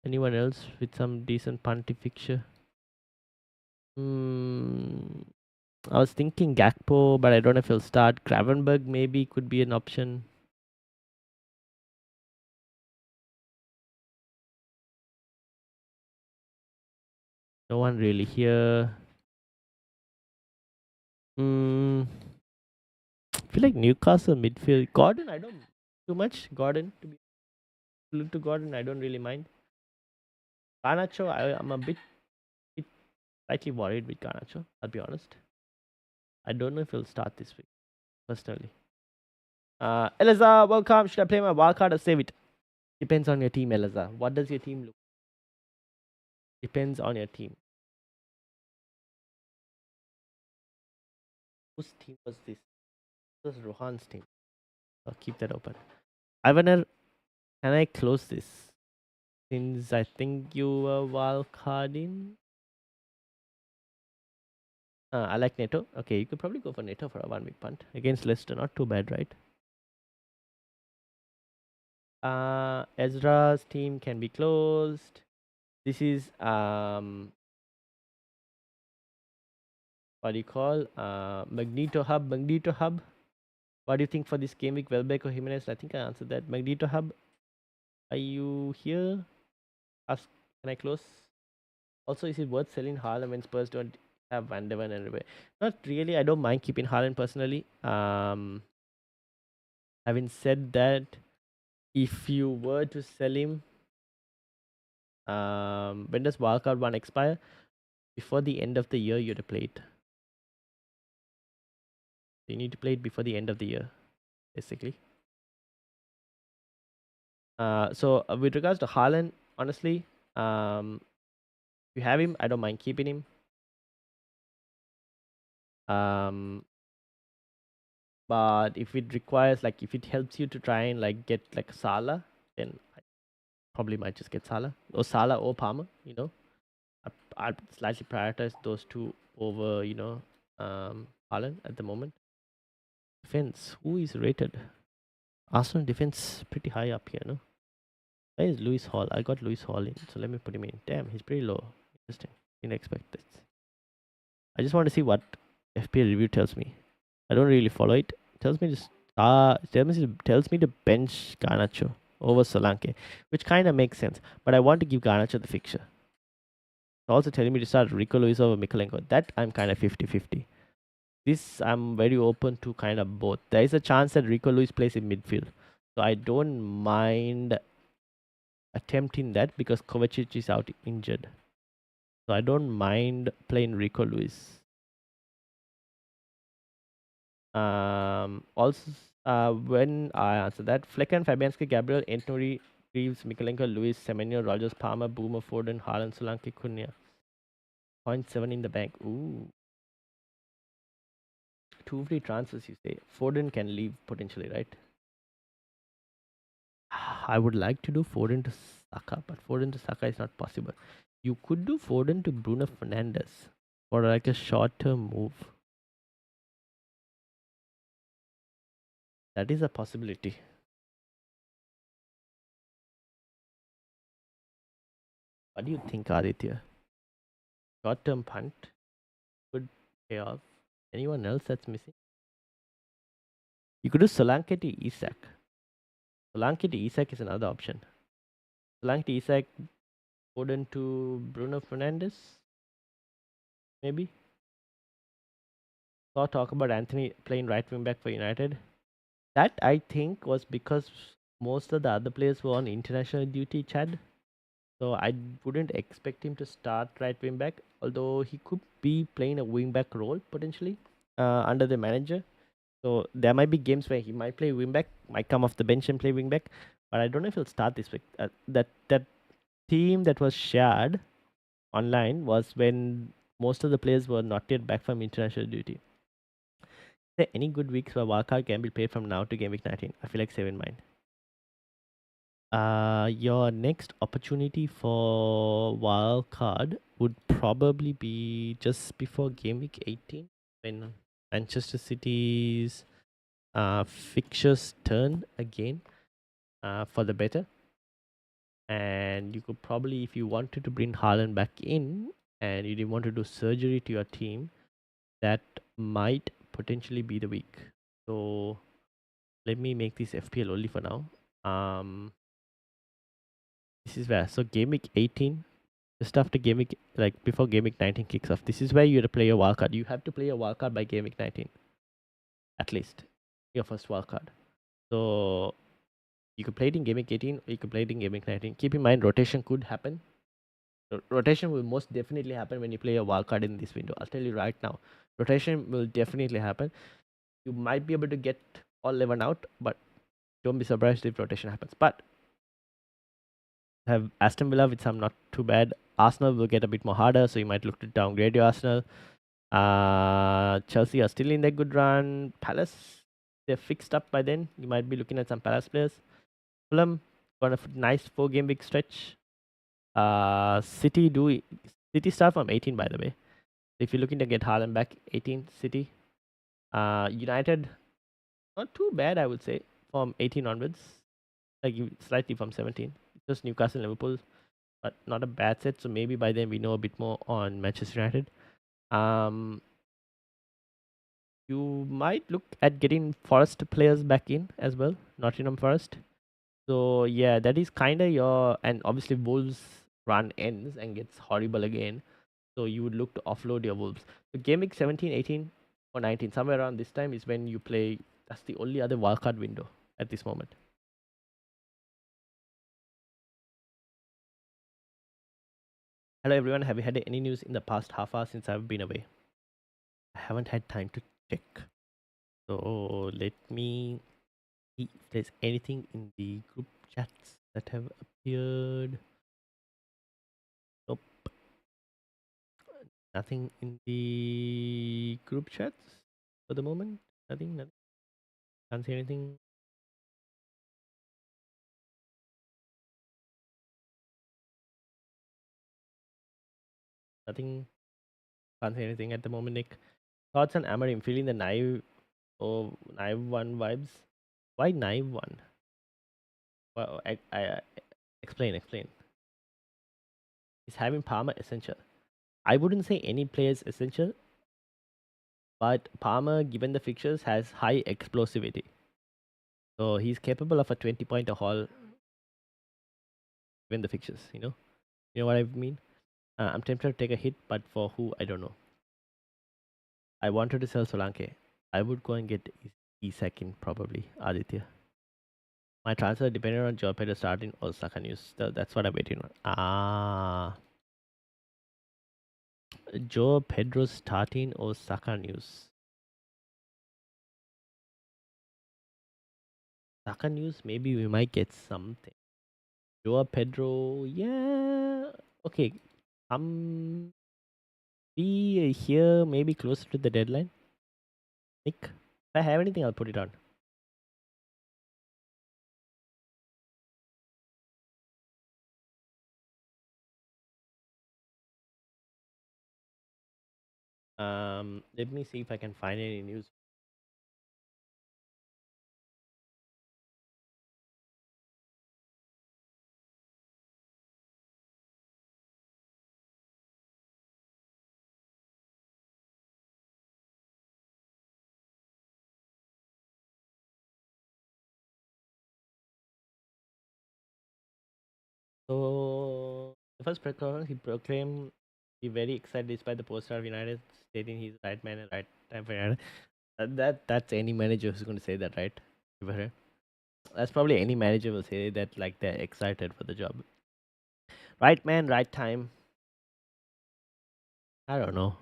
anyone else with some decent punty fixture? I was thinking Gakpo, but I don't know if he'll start. Gravenberg maybe could be an option. No one really here. I feel like Newcastle midfield. Gordon, I don't too much. Gordon to Gordon, I don't really mind. Garnacho, I'm a bit slightly worried with Garnacho. I'll be honest. I don't know if he'll start this week personally. Eliza, welcome. Should I play my wild card or save it? Depends on your team, Eliza. What does your team look? Depends on your team. Whose team was this? This was Rohan's team. I'll keep that open. Ivaner, can I close this? Since I think you were wild carding. I like Neto. Okay, you could probably go for Neto for a 1 week punt against Leicester. Not too bad, right? Ezra's team can be closed. This is what do you call Magneto Hub? Magneto Hub. What do you think for this game week? Welbeck or Jimenez? I think I answered that. Magneto Hub. Are you here? Ask. Can I close? Also, is it worth selling Haaland when Spurs don't have Van de Ven and Ribery? Not really. I don't mind keeping Haaland personally. Having said that, if you were to sell him, when does wildcard one expire? Before the end of the year, you have to play it. You need to play it before the end of the year, basically. With regards to Haaland, honestly, if you have him, I don't mind keeping him. But if it requires, like, if it helps you to try and like get like Salah, then I probably might just get Salah or Palmer. I'd slightly prioritize those two over Haaland at the moment. Defense, who is rated? Arsenal defense pretty high up here, no? Where is Lewis Hall? I got Lewis Hall in, so let me put him in. Damn, he's pretty low. Interesting. Didn't expect this. I just want to see what FPL review tells me. I don't really follow it. Tells me tells me to bench Garnacho over Solanke, which kind of makes sense. But I want to give Garnacho the fixture. It's also telling me to start Rico Lewis over Mikolenko. That I'm kind of 50-50. This I'm very open to kind of both. There is a chance that Rico Lewis plays in midfield, so I don't mind attempting that because Kovacic is out injured. So I don't mind playing Rico Lewis. Also, when I answer that, Fleck and Fabianski, Gabriel, Antonori, Reeves, Mikalenko, Lewis, Semenyo, Rogers, Palmer, Boomer, Foden, Haaland, Solanke, Cunha. 0.7 in the bank. Ooh. Two free transfers, you say. Foden can leave potentially, right? I would like to do Foden to Saka, but Foden to Saka is not possible. You could do Foden to Bruno Fernandes for like a short term move. That is a possibility. What do you think, Aditya? Short term punt could pay off. Anyone else that's missing? You could do Solanke to Isak. Solanke to Isak is another option. Solanke to Isak, Foden to Bruno Fernandes, maybe. Saw talk about Anthony playing right wing back for United. That I think was because most of the other players were on international duty, Chad. So I wouldn't expect him to start right wing back, although he could be playing a wing back role potentially under the manager. So there might be games where he might play wing back, might come off the bench and play wing back, but I don't know if he'll start this week. That team that was shared online was when most of the players were not yet back from international duty. Are there any good weeks where wildcard can be played from now to game week 19? I feel like saving mine. Your next opportunity for wildcard would probably be just before game week 18 when Manchester City's fixtures turn again for the better. And you could probably, if you wanted to bring Haaland back in and you didn't want to do surgery to your team, that might potentially be the week. So let me make this FPL only for now. This is where, so game week 18, just after game week, like before game week 19 kicks off, this is where you have to play your wildcard. You have to play your wildcard by game week 19, at least your first wildcard. So you could play it in game week 18, or you could play it in game week 19. Keep in mind, rotation could happen. Rotation will most definitely happen when you play a wildcard in this window. I'll tell you right now, rotation will definitely happen. You might be able to get all 11 out, but don't be surprised if rotation happens. But have Aston Villa with some not too bad. Arsenal will get a bit more harder, so you might look to downgrade your Arsenal. Chelsea are still in their good run. Palace, they're fixed up by then. You might be looking at some Palace players. Fulham got a nice 4-game week stretch. City start from 18, by the way. If you're looking to get Haaland back, 18 City. United, not too bad, I would say, from 18 onwards. Like slightly from 17. Just Newcastle, Liverpool, but not a bad set. So maybe by then we know a bit more on Manchester United. You might look at getting Forest players back in as well, Nottingham Forest. So yeah, that is kind of your, and obviously Wolves run ends and gets horrible again. So you would look to offload your Wolves. So game week 17, 18 or 19, somewhere around this time is when you play. That's the only other wildcard window at this moment. Hello everyone, have you had any news in the past half hour since I've been away? I haven't had time to check. So let me see if there's anything in the group chats that have appeared. Nope. Nothing in the group chats for the moment. Nothing. Can't see anything. Nothing. Can't see anything at the moment, Nick. Thoughts on Amarim feeling the naive one vibes? Why naive one? Well, I explain. Is having Palmer essential? I wouldn't say any player is essential, but Palmer, given the fixtures, has high explosivity. So he's capable of a 20-pointer haul given the fixtures, You know what I mean? I'm tempted to take a hit, but for who, I don't know. I wanted to sell Solanke. I would go and get Isak in probably, Aditya. My transfer depended on Joe Pedro starting or Saka news. That's what I'm waiting on. Joe Pedro starting or Saka news? Saka news, maybe we might get something. Joe Pedro, yeah. Okay, be here maybe closer to the deadline. Nick, if I have anything, I'll put it on. Let me see if I can find any news. So the first proclamation he proclaimed he very excited despite the poster of United stating he's the right man and right time for United. That's any manager who's going to say that, right? Ever. That's probably any manager will say that, like they're excited for the job. Right man, right time. I don't know.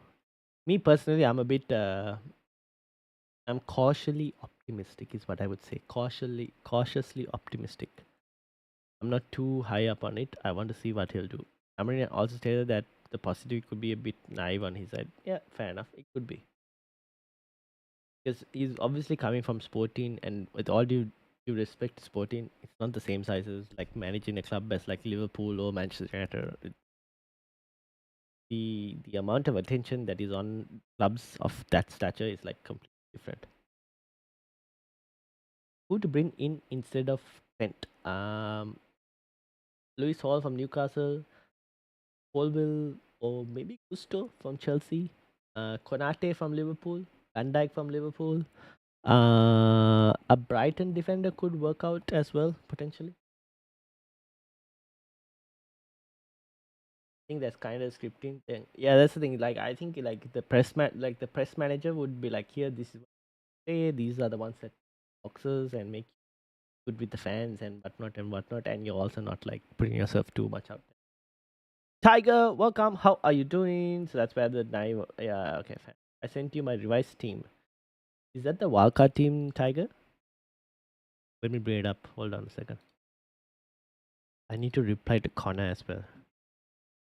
Me personally, I'm a bit. I'm cautiously optimistic, is what I would say. Cautiously optimistic. I'm not too high up on it. I want to see what he'll do. I'm going to also tell you that the positive could be a bit naive on his side. Yeah, fair enough. It could be. Because he's obviously coming from Sporting, and with all due respect to Sporting, it's not the same size as like managing a club as like Liverpool or Manchester United. The amount of attention that is on clubs of that stature is like completely different. Who to bring in instead of Trent? Lewis Hall from Newcastle, Colville, or maybe Gusto from Chelsea, Konate from Liverpool, Van Dijk from Liverpool. A Brighton defender could work out as well potentially. I think that's kind of scripting thing. Yeah, that's the thing. Like I think like the press manager would be like, here, this is what I say. These are the ones that boxes and make good with the fans and whatnot. And you're also not like putting yourself too much out there. Tiger, welcome. How are you doing? So that's where the naive. Yeah, okay, fine. I sent you my revised team. Is that the wildcard team, Tiger? Let me bring it up. Hold on a second. I need to reply to Connor as well.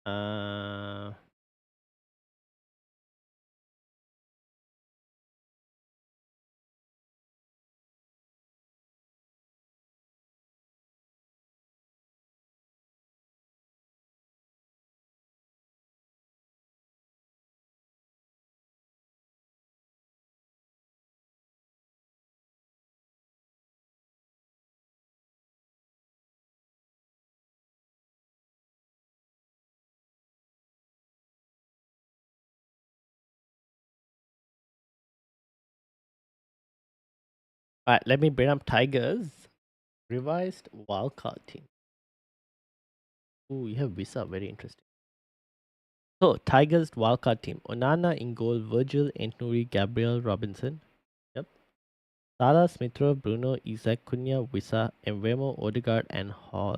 Uh, Alright, let me bring up Tigers revised wildcard team. Ooh, you have Visa, very interesting. So Tigers wildcard team: Onana in goal, Virgil, Antony, Gabriel, Robinson. Yep. Salah, Smithrow, Bruno, Isaac, Cunha, Visa, Mbemo, Odegaard, and Hall.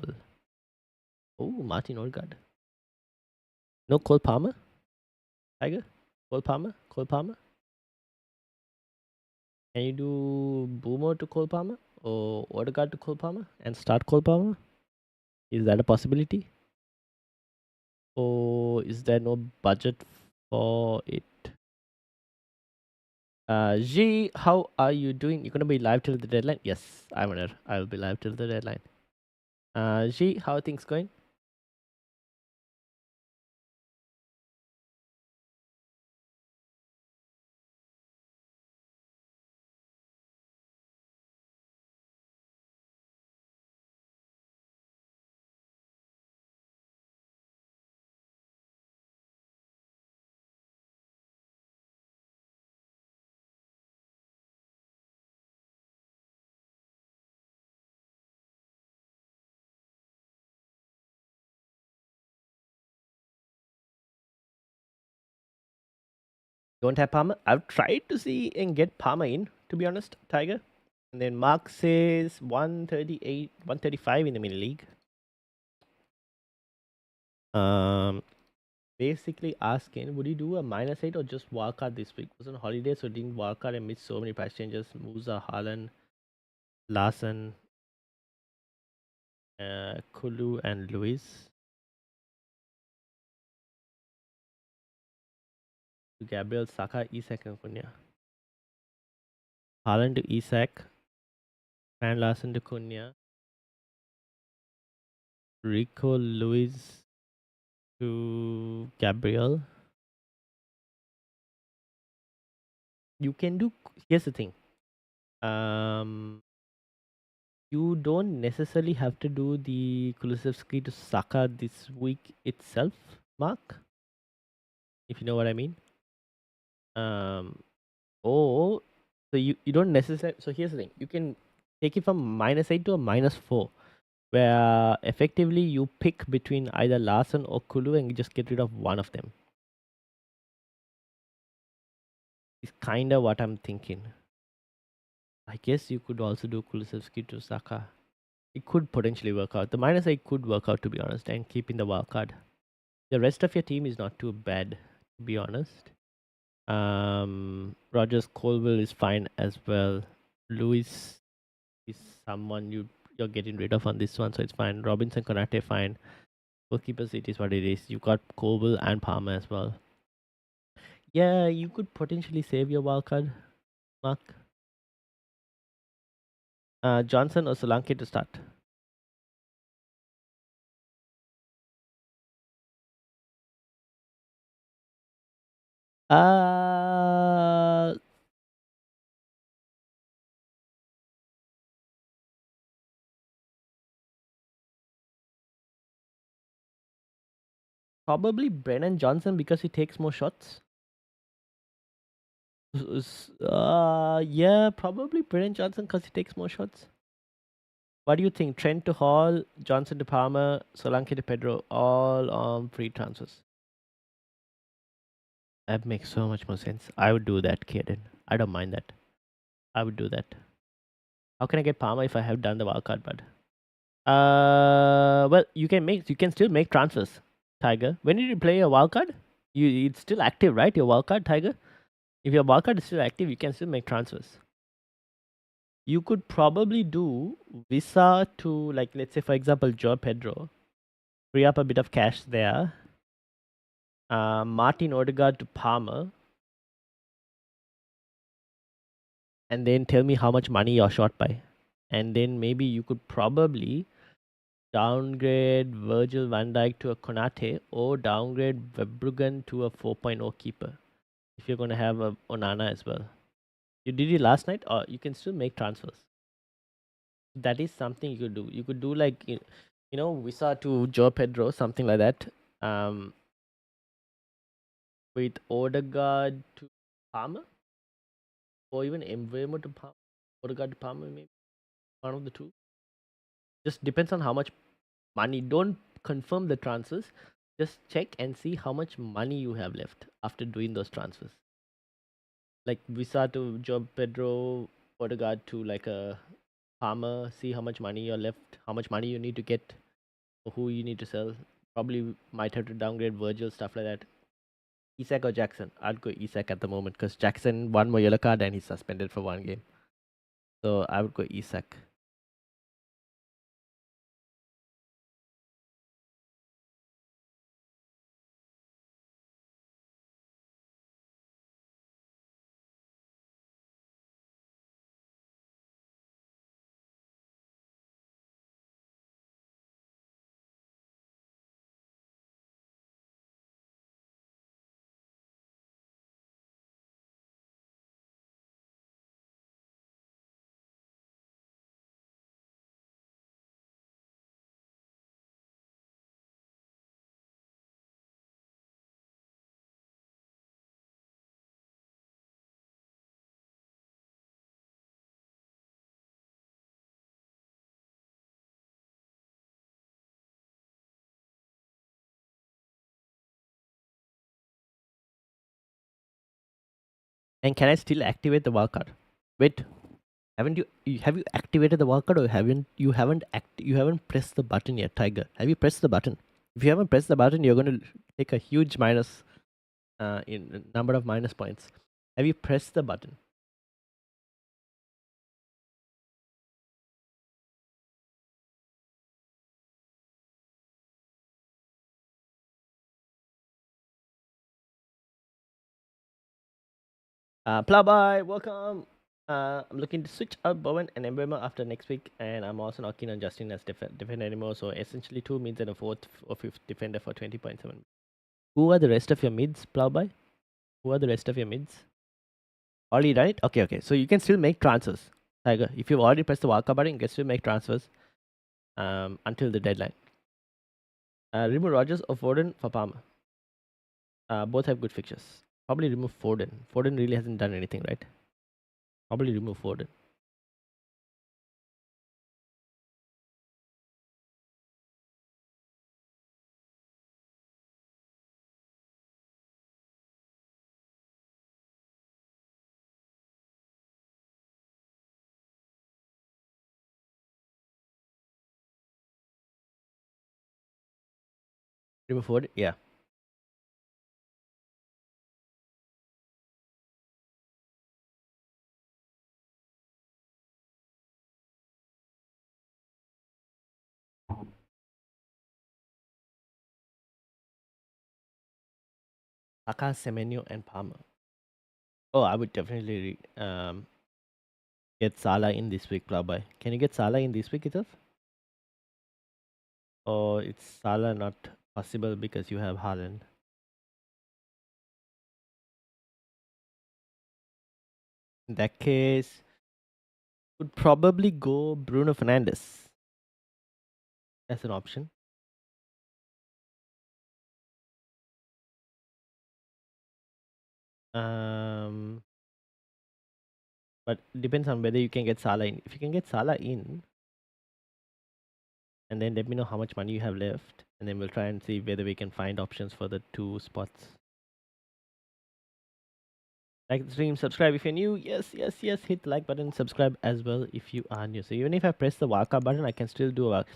Oh, Martin Odegaard. No Cole Palmer. Tiger. Cole Palmer. Cole Palmer. Can you do Boomer to Cole Palmer or Odegaard to Cole Palmer and start Cole Palmer? Is that a possibility? Or is there no budget for it? G, how are you doing? You're gonna be live till the deadline? Yes, I'm on it. I'll be live till the deadline. G, how are things going? Don't have Palmer? I've tried to see and get Palmer in, to be honest, Tiger. And then Mark says 138, 135 in the mini league. Um, basically asking, would you do a -8 or just wildcard this week? Was on holiday, so didn't wildcard and missed so many price changes. Musa, Haaland, Larsen, Kulu, and Luis. Gabriel, Saka, Isak, and Cunha. Haaland to Isak, Van Larsen to Cunha, Rico, Luis to Gabriel. You can do. Here's the thing. You don't necessarily have to do the Kulusevski to Saka this week itself, Mark. If you know what I mean. Oh, so you don't necessarily. So here's the thing. You can take it from -8 to a -4, where effectively you pick between either Larsen or Kulu and you just get rid of one of them. It's kind of what I'm thinking. I guess you could also do Kulusevski to Saka. It could potentially work out. The -8 could work out, to be honest, and keep in the wild card. The rest of your team is not too bad, to be honest. Rogers Colville is fine as well. Lewis is someone you're getting rid of on this one, so it's fine. Robinson, Konate, fine. Goalkeepers, it is what it is. You got Colville and Palmer as well. Yeah, you could potentially save your wildcard, Mark. Johnson or Solanke to start. Uh Probably Brennan Johnson because he takes more shots. Yeah, probably Brennan Johnson because he takes more shots. What do you think? Trent to Hall, Johnson to Palmer, Solanke to Pedro, all on free transfers. That makes so much more sense. I would do that, Kaden. I don't mind that. I would do that. How can I get Palmer if I have done the wildcard, bud? Well, you can still make transfers, Tiger. When did you play your wildcard? It's still active, right? Your wildcard, Tiger. If your wildcard is still active, you can still make transfers. You could probably do Visa to, like, let's say for example, Joe Pedro. Free up a bit of cash there. Martin Odegaard to Palmer. And then tell me how much money you're short by. And then maybe you could probably downgrade Virgil van Dijk to a Konate or downgrade Verbruggen to a 4.0 keeper. If you're going to have a Onana as well. You did it last night, or you can still make transfers. That is something you could do. You could do like, Visa to Joe Pedro, something like that. With Odegaard to Palmer, or even Mbeumo to Palmer. Odegaard to Palmer, maybe one of the two. Just depends on how much money. Don't confirm the transfers. Just check and see how much money you have left after doing those transfers. Like Visa to Joe Pedro, Odegaard to like a Palmer. See how much money you're left. How much money you need to get, or who you need to sell. Probably might have to downgrade Virgil, stuff like that. Isak or Jackson? I'd go Isak at the moment because Jackson one more yellow card and he's suspended for one game. So I would go Isak. And can I still activate the wildcard? Wait, haven't have you activated the wildcard or you haven't pressed the button yet, Tiger? Have you pressed the button? If you haven't pressed the button, you're going to take a huge minus in number of minus points. Have you pressed the button? Plabai, welcome. I'm looking to switch out Bowen and Emblema after next week, and I'm also not keen on Justin as defender anymore. So essentially, two mids and a fourth or fifth defender for 20.7. Who are the rest of your mids, Plowby? Who are the rest of your mids? Already done it? Okay, okay. So you can still make transfers, Tiger. If you've already pressed the wildcard button, you can still make transfers until the deadline. Remove Rogers or Foden for Palmer. Both have good fixtures. Probably remove Foden. Foden really hasn't done anything, right? Probably remove Foden. Remove Foden? Yeah. Saka, Semenyo, and Palmer. Oh, I would definitely get Salah in this week, Plowboy. Can you get Salah in this week itself? Or it's Salah not possible because you have Haaland? In that case, would probably go Bruno Fernandes as an option. Um, but depends on whether you can get Salah in. If you can get Salah in, and then let me know how much money you have left, and then we'll try and see whether we can find options for the two spots. Like the stream, subscribe if you're new. Yes, yes, yes. Hit the like button, subscribe as well if you are new. So even if I press the wildcard button, I can still do a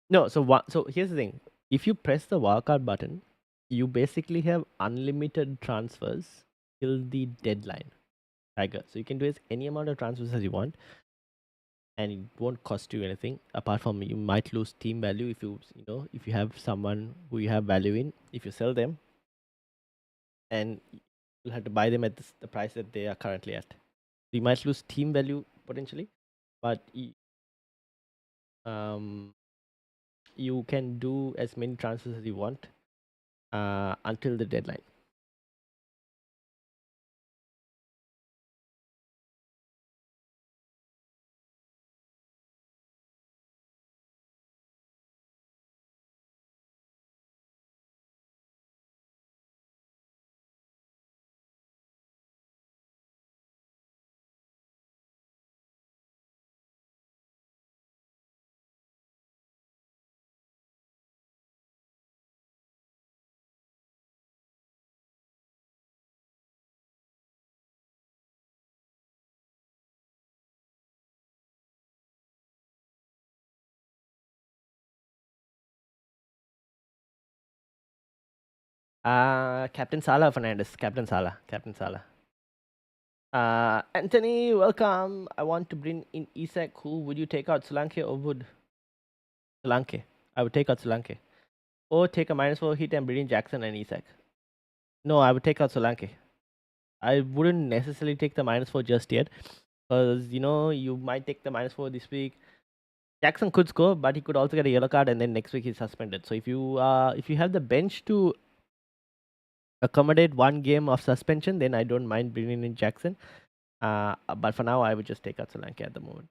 no. So here's the thing: if you press the wildcard button, you basically have unlimited transfers till the deadline, Tiger. So you can do as any amount of transfers as you want, and it won't cost you anything apart from you might lose team value if if you have someone who you have value in. If you sell them, and you'll have to buy them at the price that they are currently at. You might lose team value potentially, but um, you can do as many transfers as you want until the deadline. Captain Salah Fernandez, Captain Salah, Captain Salah. Anthony, welcome. I want to bring in Isak. Who would you take out, Solanke or Wood? Solanke. I would take out Solanke. Or take a -4 hit and bring in Jackson and Isak. No, I would take out Solanke. I wouldn't necessarily take the -4 just yet. Because, you might take the -4 this week. Jackson could score, but he could also get a yellow card and then next week he's suspended. So if you have the bench to accommodate one game of suspension, then I don't mind bringing in Jackson. But for now, I would just take out Solanke at the moment.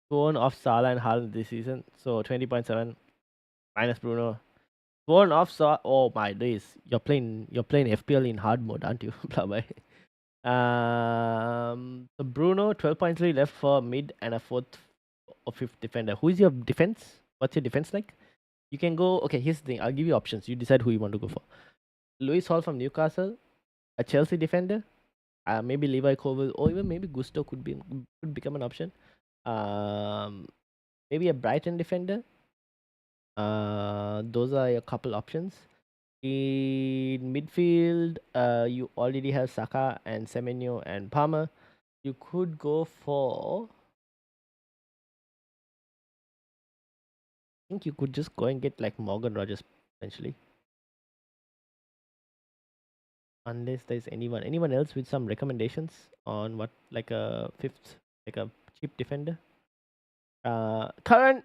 Sworn off Salah and Haaland this season, so 20.7 minus Bruno. Sworn off Salah. Oh my days! You're playing FPL in hard mode, aren't you? So Bruno 12.3 left for mid and a fourth or fifth defender. Who is your defense? What's your defense like? You can go. Okay, here's the thing. I'll give you options. You decide who you want to go for. Lewis Hall from Newcastle, a Chelsea defender, maybe Levi Colwill, or even maybe Gusto could become an option. Maybe a Brighton defender, Those are a couple options. In midfield, you already have Saka and Semenyo and Palmer. You could go for. I think you could just go and get like Morgan Rogers potentially, unless there's anyone else with some recommendations on what like a fifth, like a cheap defender. Karan,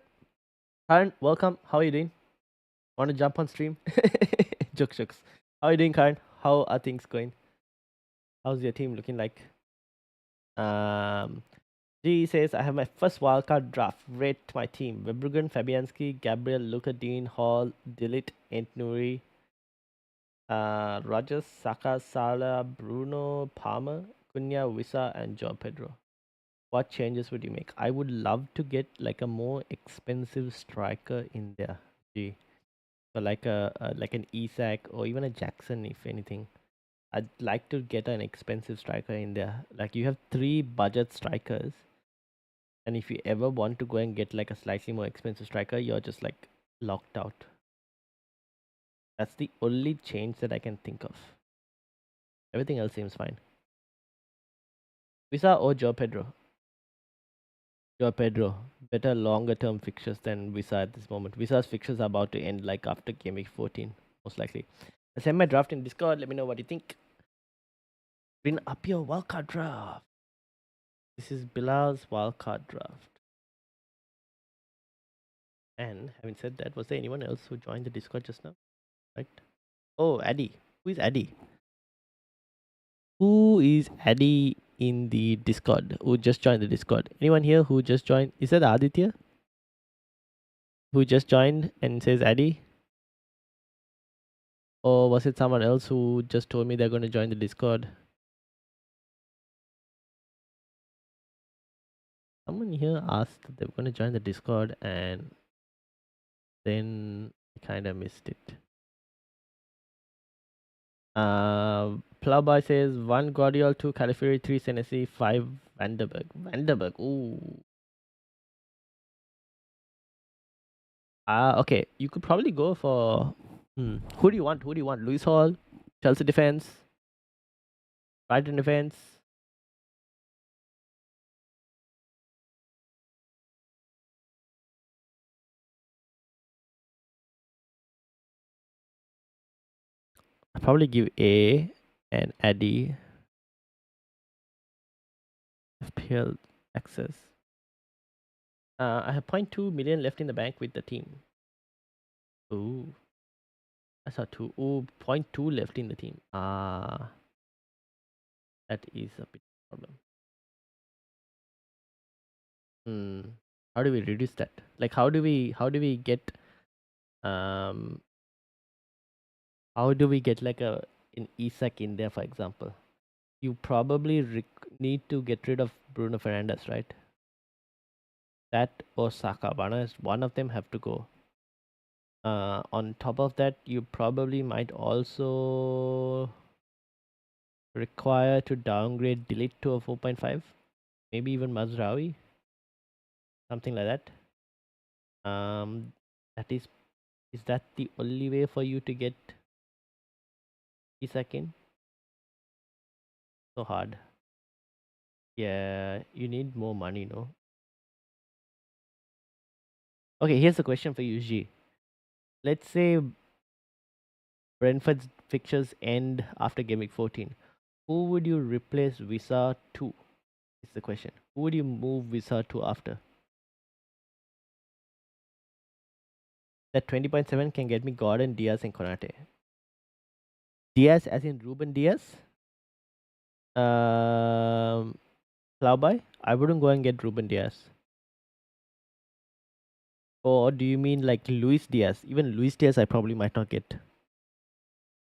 welcome. How are you doing? Want to jump on stream? Jokes. How are you doing, Karan? How are things going? How's your team looking like? Um, G says, I have my first wildcard draft. Rate my team. Verbruggen, Fabianski, Gabriel, Luca, Dean, Hall, Dilit, Ant Nuri, Rogers, Saka, Salah, Bruno, Palmer, Cunha, Wissa, and Joao Pedro. What changes would you make? I would love to get like a more expensive striker in there. G. So like like an Isak or even a Jackson, if anything. I'd like to get an expensive striker in there. Like you have 3 budget strikers, and if you ever want to go and get like a slightly more expensive striker, you're just like locked out. That's the only change that I can think of. Everything else seems fine. Visa or Joe Pedro? Joe Pedro. Better longer term fixtures than Visa at this moment. Visa's fixtures are about to end like after Game Week 14, most likely. I send my draft in Discord. Let me know what you think. Bring up your wildcard draft. This is Bilal's wildcard draft. And having said that, was there anyone else who joined the Discord just now? Right? Oh, Addy. Who is Addy? Who is Addy in the Discord? Who just joined the Discord? Anyone here who just joined? Is that Aditya? Who just joined and says Addy? Or was it someone else who just told me they're going to join the Discord? Someone here asked that they were going to join the Discord and then I kind of missed it. Plowboy says 1 Guardiola, 2 Calafiori, 3 Senesi, 5 Vanderberg. Vanderberg, ooh. Okay. You could probably go for. Who do you want? Luis Hall, Chelsea defense, Brighton defense. I'll probably give A and Addy FPL access. I have 0.2 million left in the bank with the team. Ooh. I saw 2. Ooh, 0.2 left in the team. That is a bit problem. How do we reduce that? Like how do we get how do we get like an Isak in there, for example? You probably need to get rid of Bruno Fernandes, right? That or Saka. One of them have to go. On top of that, you probably might also require to downgrade Delete to a 4.5. Maybe even Mazraoui. Something like that. That is that the only way for you to get Isak in? So hard. Yeah, you need more money, no? Okay, here's a question for you, G. Let's say Brentford's fixtures end after Game Week 14. Who would you replace Visa to? Is the question. Who would you move Visa to after? That 20.7 can get me Gordon, Diaz, and Konate. Diaz as in Ruben Diaz? Plowboy? I wouldn't go and get Ruben Diaz. Or do you mean like Luis Diaz? Even Luis Diaz I probably might not get.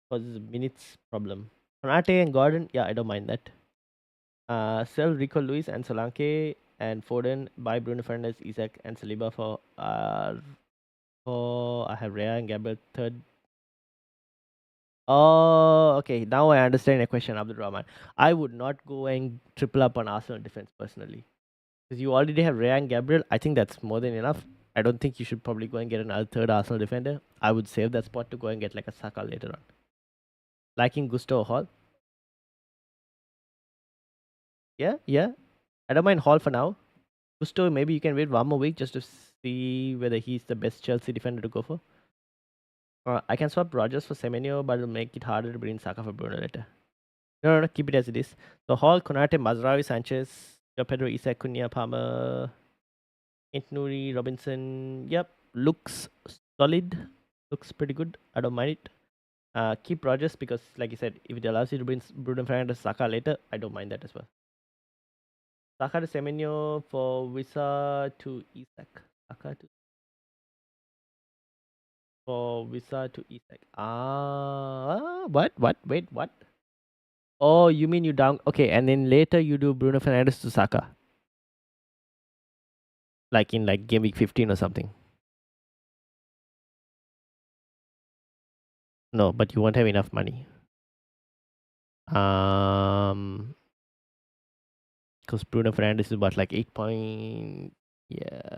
Because it's a minutes problem. Konate and Gordon, yeah, I don't mind that. Sell Rico Lewis and Solanke and Foden, buy Bruno Fernandes, Isaac, and Saliba for I have Rea and Gabriel third. Oh, okay. Now I understand your question, Abdul Rahman. I would not go and triple up on Arsenal defense personally. Because you already have Rea and Gabriel. I think that's more than enough. I don't think you should probably go and get another third Arsenal defender. I would save that spot to go and get like a Saka later on. Liking Gusto Hall. Yeah. I don't mind Hall for now. Gusto, maybe you can wait one more week just to see whether he's the best Chelsea defender to go for. I can swap Rogers for Semenyo, but it'll make it harder to bring Saka for Bruno later. No, keep it as it is. So Hall, Konate, Mazraoui, Sanchez, Pedro, Isak, Cunha, Palmer, Intnuri, Robinson. Yep, looks solid. Looks pretty good. I don't mind it. Keep Rogers because, like you said, if it allows you to bring Bruno Fernandes, Saka later, I don't mind that as well. Saka to Semenyo for Visa to Isak. Saka to for Visa to Isak. What? Wait, what? Oh, you mean you down? Okay, and then later you do Bruno Fernandes to Saka, like in like game week 15 or something. No, but you won't have enough money. Because Bruno Fernandes is about like 8 point. Yeah,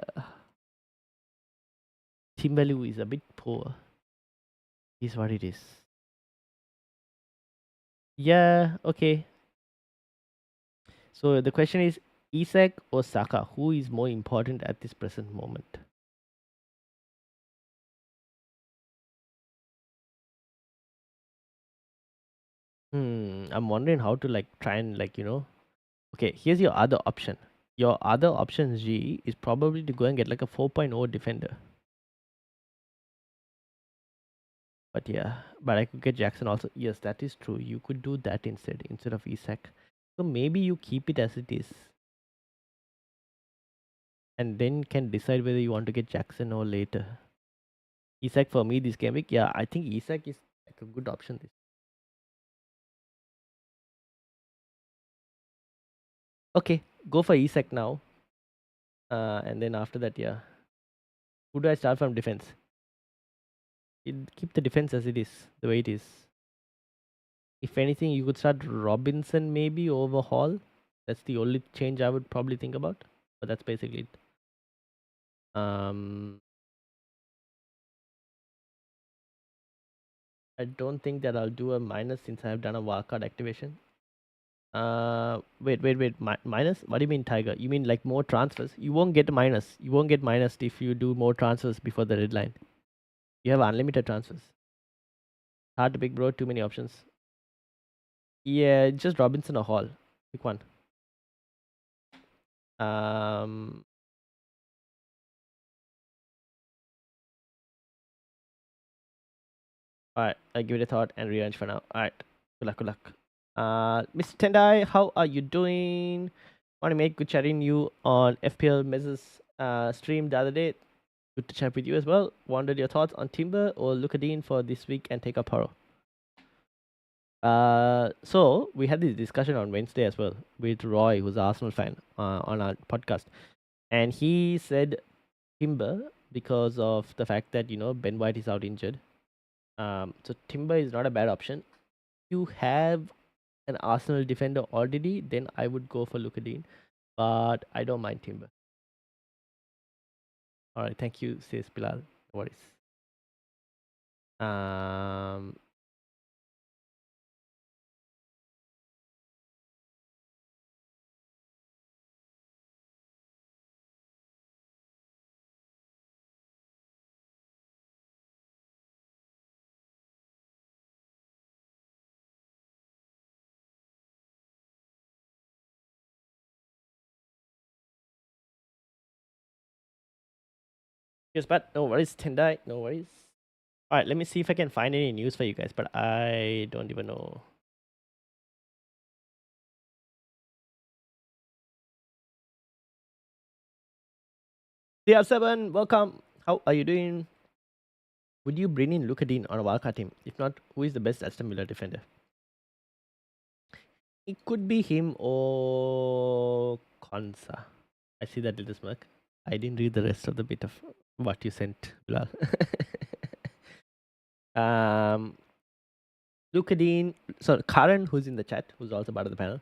team value is a bit poor. Is what it is. Yeah. Okay. So the question is, Isak or Saka, who is more important at this present moment? I'm wondering how to like try and like Okay, here's your other option. Your other option G is probably to go and get like a 4.0 defender. But yeah, but I could get Jackson also. Yes, that is true. You could do that instead of Isak. So maybe you keep it as it is, and then can decide whether you want to get Jackson or later. Isak for me this game week, yeah, I think Isak is like a good option. Okay, go for Isak now. And then after that, yeah. Who do I start from defense? Keep the defense as it is, the way it is. If anything, you could start Robinson maybe over Hall. That's the only change I would probably think about. But that's basically it. I don't think that I'll do a minus since I have done a wildcard activation. Wait. Minus? What do you mean, Tiger? You mean like more transfers? You won't get minus. You won't get minus if you do more transfers before the deadline. You have unlimited transfers. Hard to pick, bro. Too many options. Yeah, just Robinson or Hall. Pick one. Um, Alright, I give it a thought and rearrange for now. Alright, good luck. Mr. Tendai, how are you doing? Want to make good chatting you on FPL Mez's stream the other day. Good to chat with you as well. Wondered your thoughts on Timber or Lucadine for this week and take up Haro. So we had this discussion on Wednesday as well with Roy, who's an Arsenal fan, on our podcast, and he said Timber because of the fact that Ben White is out injured. So Timber is not a bad option. You have an Arsenal defender already, then I would go for Lucadine, but I don't mind Timber. All right, thank you, says Bilal. No worries. Yes, but no worries, Tendai. No worries. All right, let me see if I can find any news for you guys, but I don't even know. CR7, welcome. How are you doing? Would you bring in Lucadine on a wildcard team? If not, who is the best Aston Villa defender? It could be him or Konsa. I see that little smirk. I didn't read the rest of the bit of what you sent, Bilal. Lucadine, so Karan, who's in the chat, who's also part of the panel,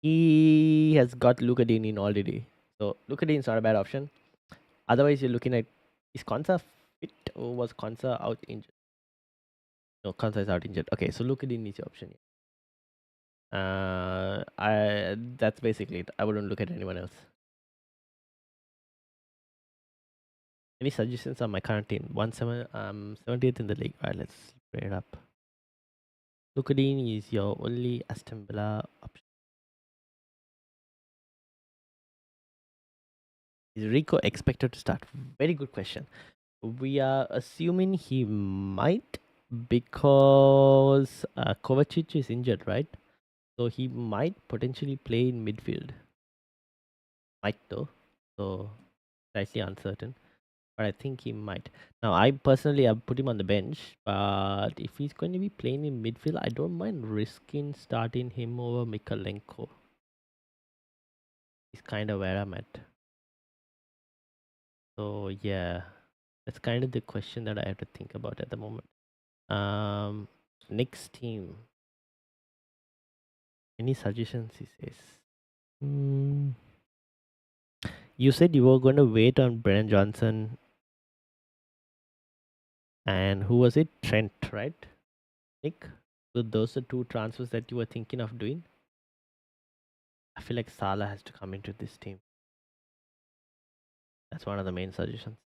he has got Lucadine in already. So Lucadine's not a bad option. Otherwise, you're looking at, is Konsa fit or was Konsa out injured? No, Konsa is out injured. Okay, so Lukadin is your option. I That's basically it. I wouldn't look at anyone else. Any suggestions on my current team? 70th in the league. Alright, let's bring it up. Lukadin is your only Aston Villa option. Is Rico expected to start? Very good question. We are assuming he might, because Kovacic is injured, right? So he might potentially play in midfield. Might though. So slightly uncertain. But I think he might. Now I personally have put him on the bench, but if he's going to be playing in midfield, I don't mind risking starting him over Mikalenko. He's kind of where I'm at. So yeah, that's kind of the question that I have to think about at the moment. Next team. Any suggestions? He says. You said you were going to wait on Brennan Johnson, and who was it? Trent, right? Nick. So those are two transfers that you were thinking of doing. I feel like Salah has to come into this team. That's one of the main suggestions.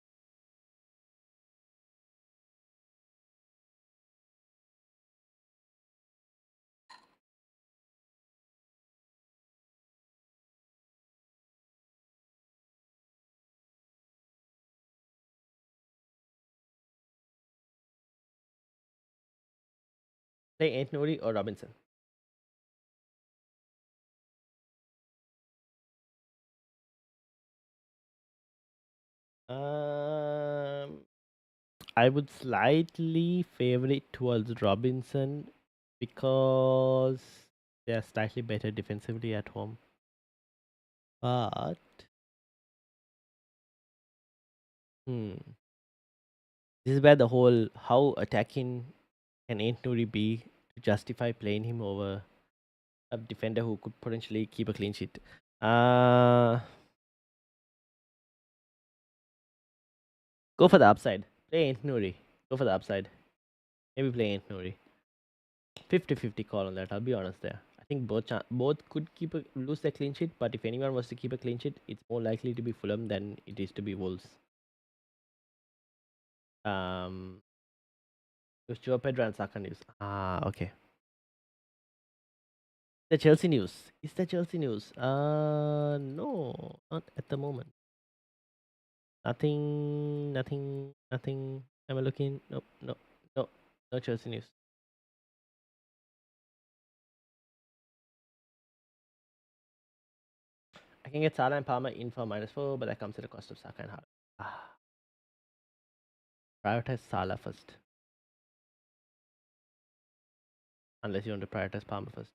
Play Anthony or Robinson. I would slightly favor it towards Robinson because they are slightly better defensively at home. But this is where the whole how attacking can Anthony be to justify playing him over a defender who could potentially keep a clean sheet. Go for the upside. Play Anthony. Go for the upside. Maybe play Anthony. 50-50 call on that. I'll be honest there. I think both could lose their clean sheet, but if anyone was to keep a clean sheet, it's more likely to be Fulham than it is to be Wolves. It was Joe Pedro and Saka news. Okay. The Chelsea news. Is the Chelsea news? No, not at the moment. Nothing. Am I looking? Nope, no Chelsea news. I can get Salah and Palmer in for -4, but that comes at the cost of Saka and Haaland. Prioritize Salah first. Unless you want to prioritize Palmer first.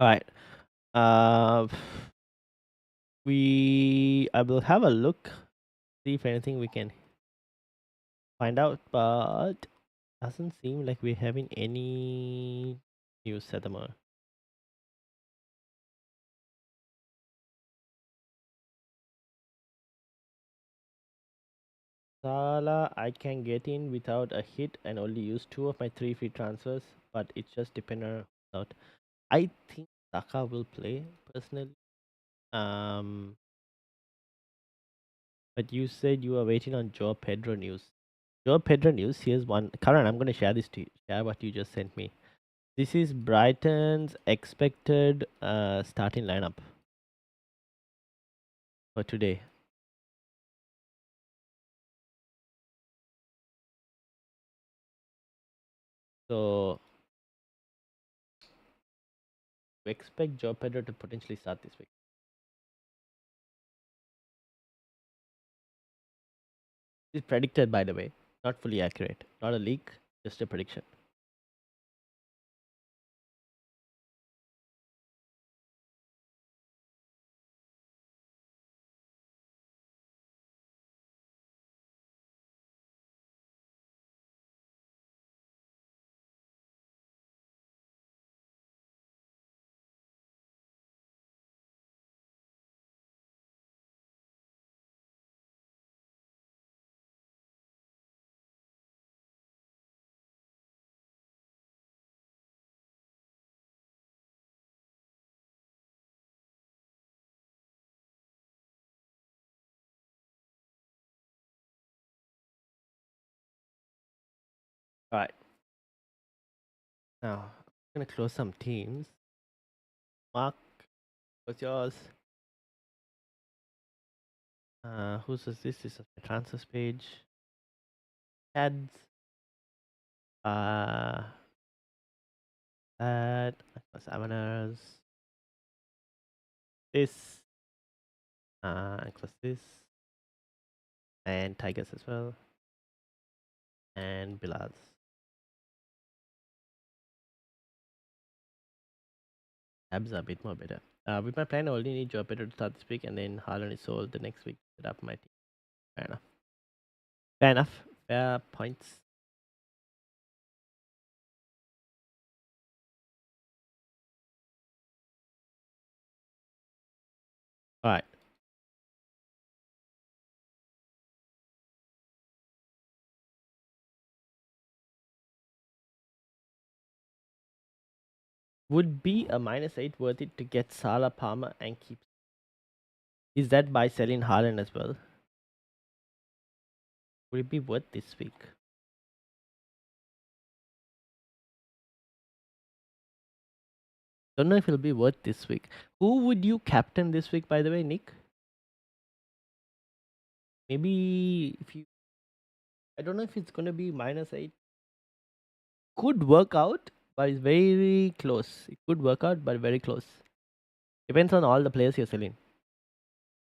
All right. I will have a look, see if anything we can find out, but doesn't seem like we're having any news at the moment. Salah, I can get in without a hit and only use 2 of my 3 free transfers, but it's just dependent on. I think Saka will play personally. But you said you were waiting on Joe Pedro news. Joe Pedro news. Here's one. Karan, I'm going to share this to you. Share what you just sent me. This is Brighton's expected starting lineup. for today. So we expect Joe Pedro to potentially start this week. It's predicted, by the way, not fully accurate, not a leak, just a prediction. All right, now I'm gonna close some teams. Mark, what's yours? Whose is this? This is my transfers page. Ads. Uh, that. Examiners. This. Close this. And Tigers as well. And Bilards. Tabs are a bit more better. With my plan, I only need Joe Pedro to start this week, and then Haaland is sold the next week. Set up my team. Fair enough. Fair enough. Fair points. All right. Would be a -8 worth it to get Salah, Palmer, and keep? Is that by selling Haaland as well? Would it be worth this week? Don't know if it'll be worth this week. Who would you captain this week, by the way, Nick? Maybe if you, I don't know if it's gonna be -8. Could work out, but it's very close. It could work out, but very close. Depends on all the players you're selling.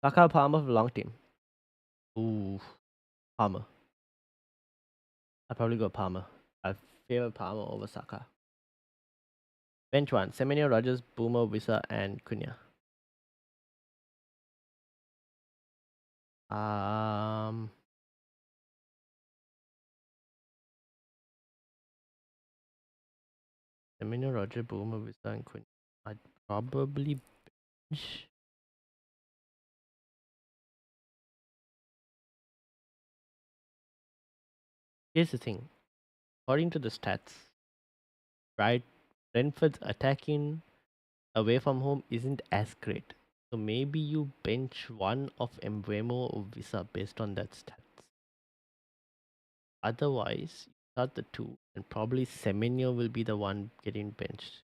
Saka, Palmer for long team. Ooh, Palmer. I'll probably go Palmer. I favor Palmer over Saka. Bench one: Semenyo, Rogers, Boomer, Wissa, and Cunha. Um, Semenyo, Roger, Boomer, Wissa, and Cunha. I'd probably bench. Here's the thing. According to the stats, right, Brentford's attacking away from home isn't as great. So maybe you bench one of Mbeumo or Visa based on that stats. Otherwise, you start the two, and probably Semenyo will be the one getting benched.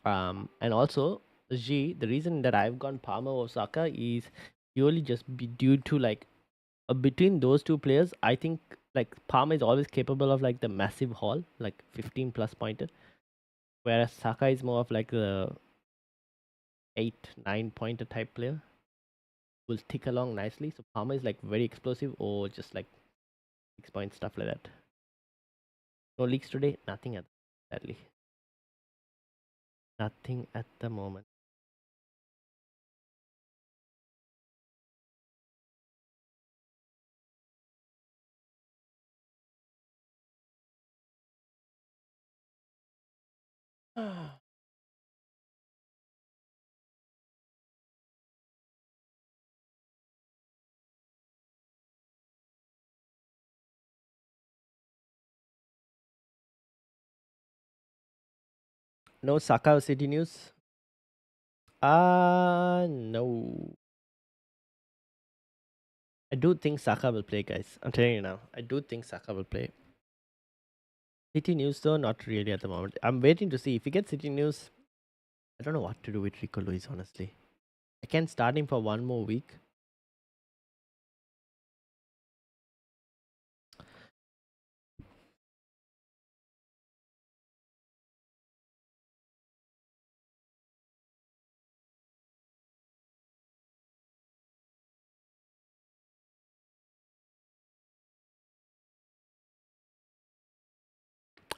And also the reason that I've gone Palmer or Saka is purely just be due to like between those two players. I think like Palmer is always capable of like the massive haul, like 15 plus pointer, whereas Saka is more of like the 8-9 pointer type player, will tick along nicely. So Palmer is like very explosive or just like 6 point stuff like that. No leaks today, nothing at sadly. Nothing at the moment. No Saka City news. No. I do think Saka will play, guys. I'm telling you now. I do think Saka will play. City news, though, not really at the moment. I'm waiting to see if we get City news. I don't know what to do with Rico Luis, honestly. I can start him for one more week.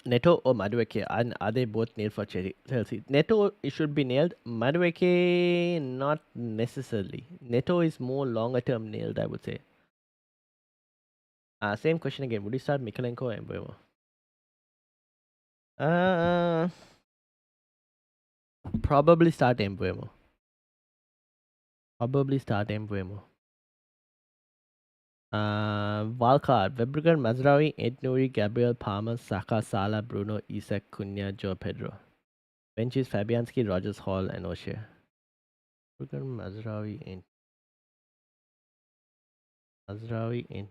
Neto or Madueke, and are they both nailed for Chelsea? Neto it should be nailed. Madueke, not necessarily. Neto is more longer term nailed, I would say. Same question again. Would you start Mikalenko or Mbeumo? Probably start Mbeumo. Probably start Mbeumo. Wildcard: Webberger, Mazraoui, Ed Gabriel, Palmer, Saka, Salah, Bruno, Isak, Cunha, Joe Pedro. Bench is Fabianski, Rogers, Hall, and O'Shea. Webberger, Mazraoui, and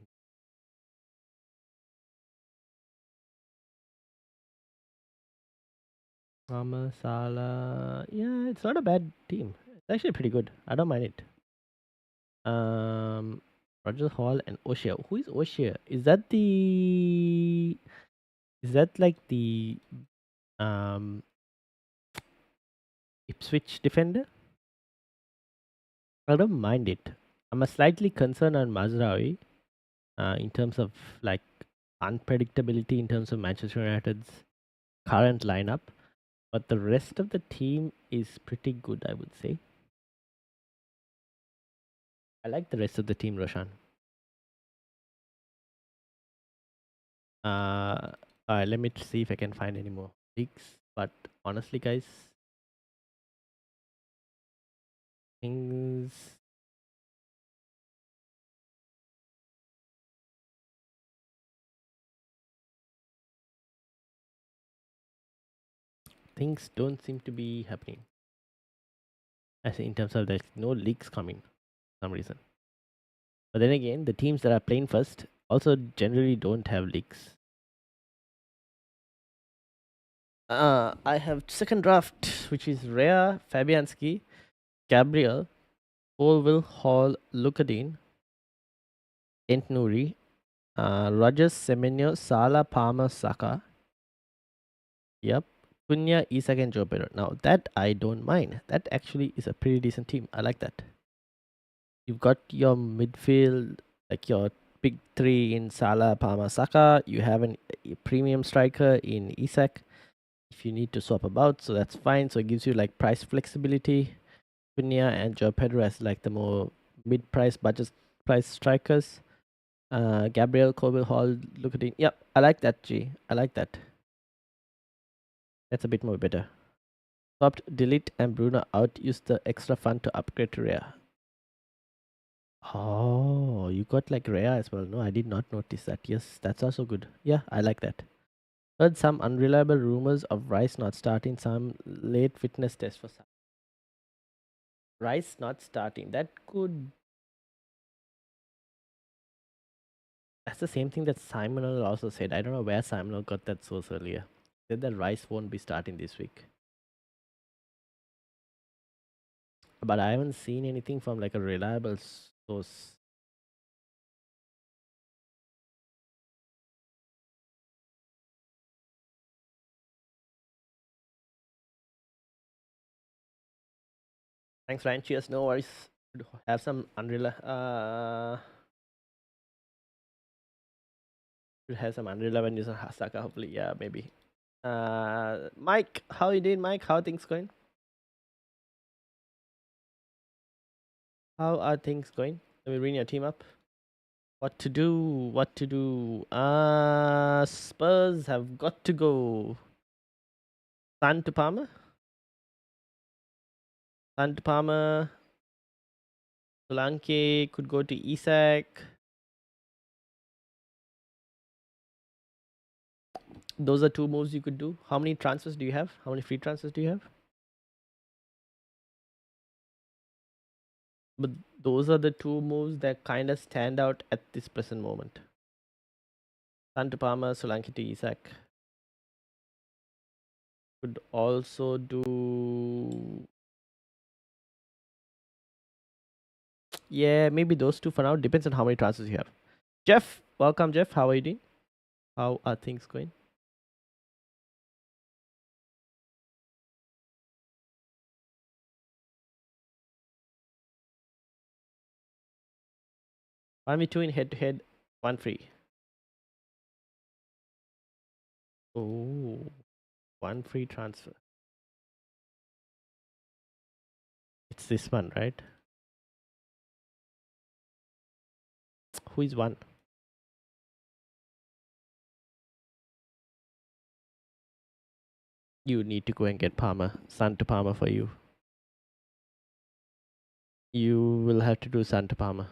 Palmer, Salah. Yeah, it's not a bad team. It's actually pretty good. I don't mind it. Rogers, Hall, and O'Shea. Who is O'Shea? Is that the? Is that like the um Ipswich defender? I don't mind it. I'm a slightly concerned on Mazraoui in terms of like unpredictability in terms of Manchester United's current lineup, but the rest of the team is pretty good, I would say. I like the rest of the team, Roshan. Alright, let me see if I can find any more leaks. But honestly, guys, things things don't seem to be happening. As in terms of there's no leaks coming for some reason. But then again, the teams that are playing first also generally don't have leaks. I have second draft, which is Rhea, Fabianski, Gabriel, Colville, Hall, Lukadin, Entnuri, Rogers, Semenyo, Sala, Palmer, Saka. Yep. Cunha, Isak, and Joe Pedro. Now, that I don't mind. That actually is a pretty decent team. I like that. You've got your midfield, like your big three in Salah, Palmer, Saka. You have a premium striker in Isak if you need to swap about, so that's fine. So it gives you like price flexibility. Cunha and Joe Pedro as like the more mid-price budget price strikers. Gabriel, Colville, Hall, look at it. Yep, I like that. G, I like that. That's a bit more better. Swapped, delete, and Bruno out. Use the extra fund to upgrade to rare. Oh, you got like rare as well. No, I did not notice that. Yes, that's also good. Yeah, I like that. Heard some unreliable rumors of Rice not starting. Some late fitness test for some. Rice not starting. That could. That's the same thing that Simon also said. I don't know where Simon got that source earlier. Said that Rice won't be starting this week. But I haven't seen anything from like a reliable source. Thanks, Ryan. Cheers. No worries. Have some should have some unreliable news on Hasaka. Hopefully, yeah, maybe. Mike, how you doing, Mike? How are things going? How are things going? Let me bring your team up. What to do? What to do? Spurs have got to go. San to Palmer. San to Palmer. Solanke could go to Isak. Those are two moves you could do. How many transfers do you have? How many free transfers do you have? But those are the two moves that kind of stand out at this present moment. San to Palmer, Solanke to Isak. Could also do Yeah, maybe those two for now. Depends on how many transfers you have. Jeff, welcome, Jeff. How are you doing? How are things going? 1v2 in head to head, one free. Oh, one free transfer. It's this one, right? Who is one? You need to go and get Palmer. Sun to Palmer for you. You will have to do Sun to Palmer.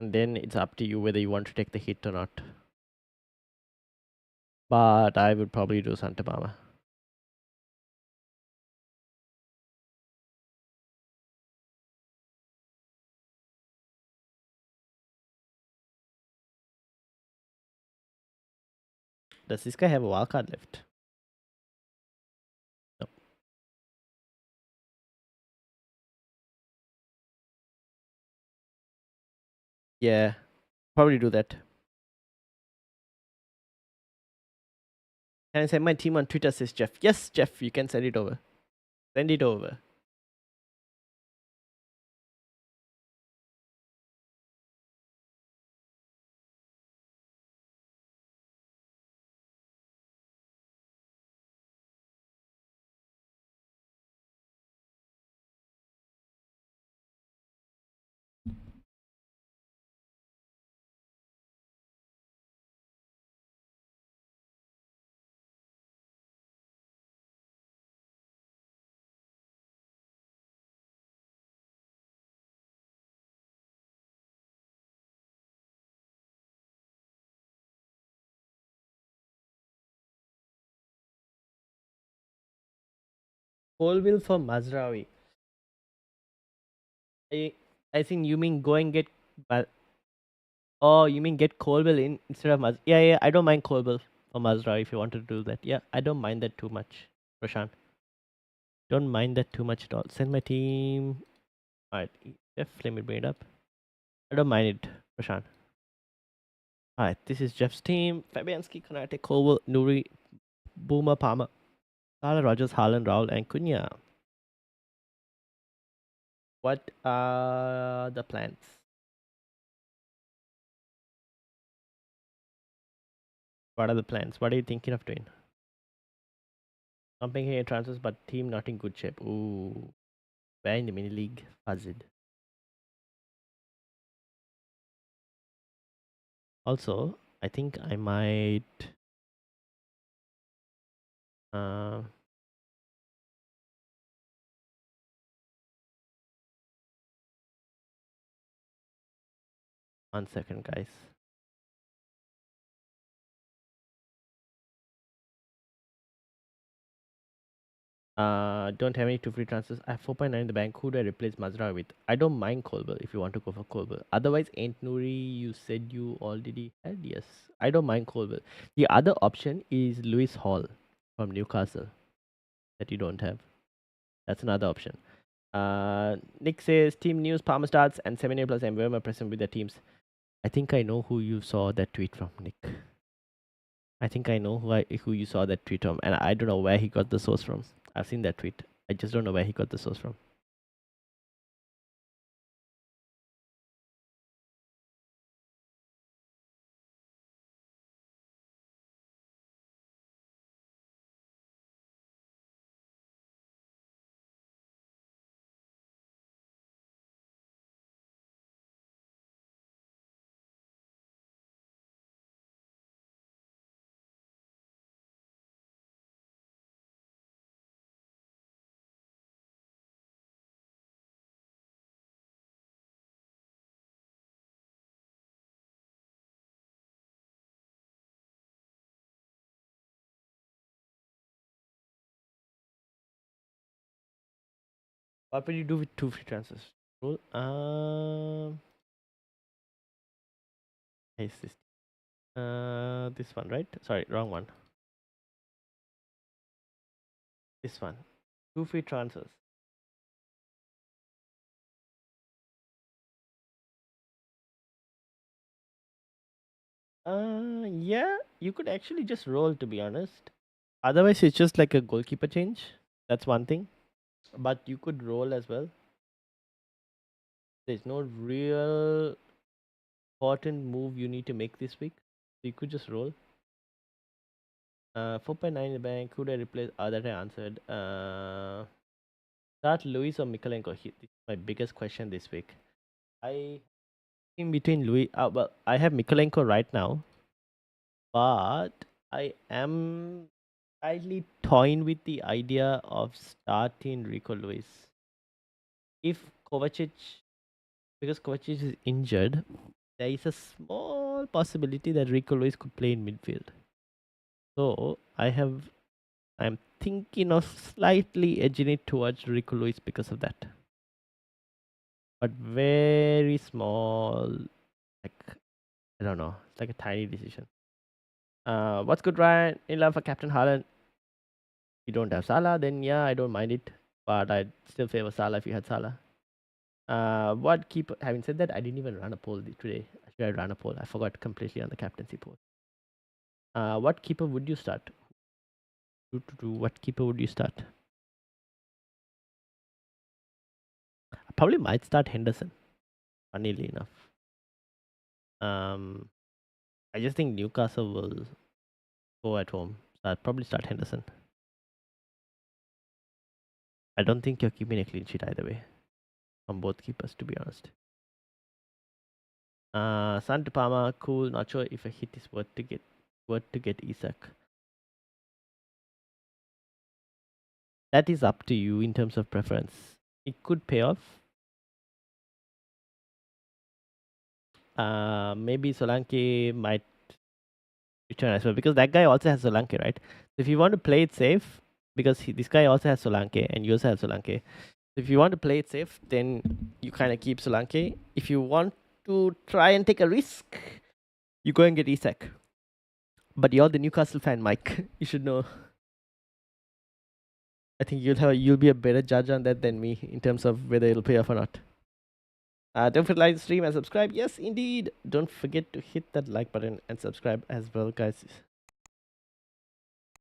And then it's up to you whether you want to take the hit or not. But I would probably do Santa Palmer. Does this guy have a wildcard left? No. Yeah, probably do that. Can I send my team on Twitter, says Jeff? Yes, Jeff, you can send it over. Send it over. Colville for Mazraoui. I, I think you mean go and get. Oh, you mean get Colville in instead of Maz? Yeah, yeah. I don't mind Colville for Mazraoui if you wanted to do that. Yeah, I don't mind that too much, Prashant. Don't mind that too much at all. Send my team. Alright, Jeff, let me bring it up. I don't mind it, Prashant. Alright, this is Jeff's team. Fabianski, Konate, Colville, Nuri, Boomer, Palmer, Sala, Rogers, Haaland, Raul, and Cunha. What are the plans? What are the plans? What are you thinking of doing? I'm making any transfers, but team not in good shape. Ooh, where in the mini league? Fazid. Also, I think I might. Uh, 1 second, guys. Don't have any two free transfers. I have 4.9 in the bank. Who do I replace Mazra with? I don't mind Colbert if you want to go for Colbert. Otherwise, Ain't Nuri, you said you already had. Yes, I don't mind Colbert. The other option is Lewis Hall from Newcastle that you don't have. That's another option. Nick says team news, Palmer starts, and 7 plus MVM are present with their teams. I think I know who you saw that tweet from, Nick. I think I know who you saw that tweet from, and I don't know where he got the source from. I've seen that tweet. I just don't know where he got the source from. What will you do with two free transfers? Cool. Is this this one, right? Sorry, wrong one. This one. 2 free transfers. Yeah, you could actually just roll, to be honest. Otherwise, it's just like a goalkeeper change. That's one thing. But you could roll as well. There's no real important move you need to make this week. So you could just roll. 4.9 in the bank. Who do I replace? That I answered. Start Luis or Mikalenko? This is my biggest question this week. I in between Luis. Well, I have Mikalenko right now, but I am slightly toying with the idea of starting Rico Luis. If Kovacic, because Kovacic is injured, there is a small possibility that Rico Luis could play in midfield. So I'm thinking of slightly edging it towards Rico Luis because of that. But very small, like I don't know, it's like a tiny decision. What's good, Ryan? In love for Captain Haaland. You don't have Salah, then yeah, I don't mind it. But I'd still favor Salah if you had Salah. What keeper? Having said that, I didn't even run a poll today. Actually, I ran a poll. I forgot completely on the captaincy poll. What keeper would you start? What keeper would you start? I probably might start Henderson. Funnily enough, I just think Newcastle will go at home, so I'd probably start Henderson. I don't think you're keeping a clean sheet either way from both keepers, to be honest. San to Parma, cool. Not sure if a hit is worth to get Isak. That is up to you in terms of preference. It could pay off. Maybe Solanke might return as well because that guy also has Solanke, right? So if you want to play it safe, because this guy also has Solanke and you also have Solanke. If you want to play it safe, then you kind of keep Solanke. If you want to try and take a risk, you go and get Isak. But you're the Newcastle fan, Mike. You should know. I think you'll be a better judge on that than me in terms of whether it'll pay off or not. Don't forget to like the stream and subscribe. Yes, indeed. Don't forget to hit that like button and subscribe as well, guys.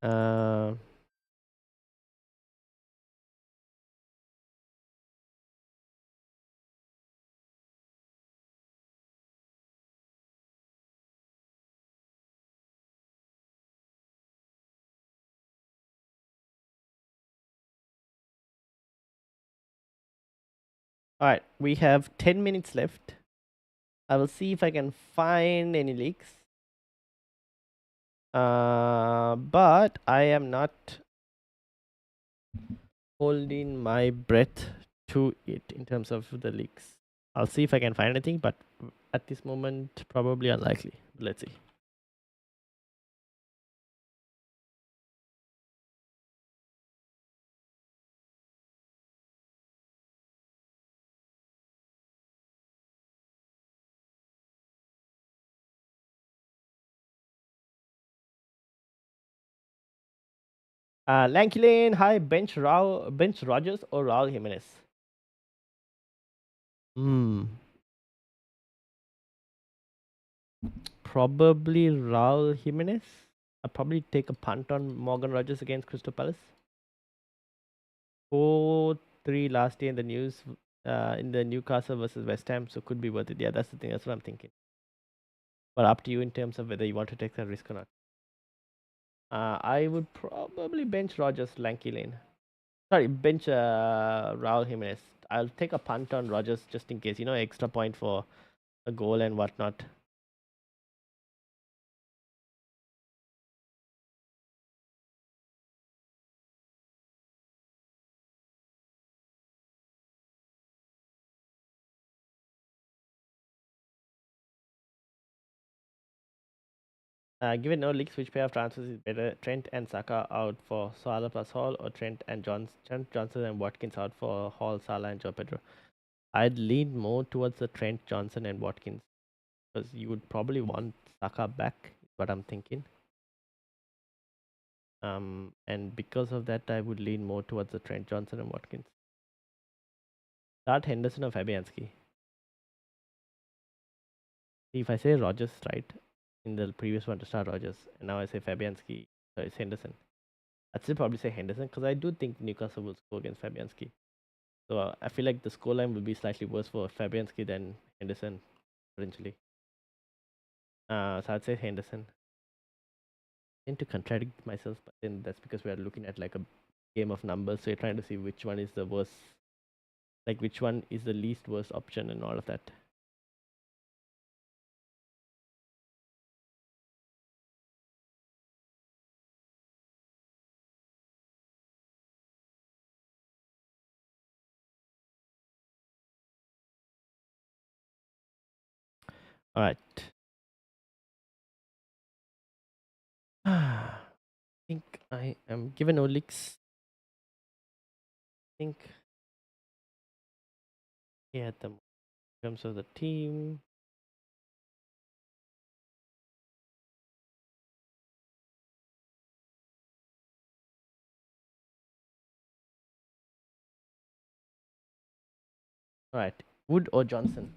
Uh, all right, we have 10 minutes left. I will see if I can find any leaks. But I am not holding my breath to it in terms of the leaks. I'll see if I can find anything, but at this moment, probably unlikely. Let's see. Lanky Lane, hi, bench Rogers or Raul Jimenez? Probably Raul Jimenez. I'll probably take a punt on Morgan Rogers against Crystal Palace. 4-3 last year in the news, in the Newcastle versus West Ham, so could be worth it. Yeah, that's the thing. That's what I'm thinking. But up to you in terms of whether you want to take that risk or not. I would probably bench Rogers, Lanky Lane. Sorry, bench Raul Jimenez. I'll take a punt on Rogers just in case. Extra point for a goal and whatnot. Given no leaks, which pair of transfers is better? Trent and Saka out for Salah plus Hall, or Trent Johnson and Watkins out for Hall, Salah, and Joe Pedro? I'd lean more towards the Trent, Johnson, and Watkins because you would probably want Saka back. Is what I'm thinking. And because of that, I would lean more towards the Trent Johnson and Watkins. Start Henderson or Fabianski. If I say Rogers, right, in the previous one to start Rogers, and now I say Fabianski, so it's Henderson. I'd still probably say Henderson because I do think Newcastle will score against Fabianski. So I feel like the scoreline will be slightly worse for Fabianski than Henderson, potentially. So I'd say Henderson. I tend to contradict myself, but then that's because we are looking at like a game of numbers. So you're trying to see which one is the worst, like which one is the least worst option and all of that. All right. I think I am given Olix. I think yeah, the in terms of the team. All right. Wood or Johnson?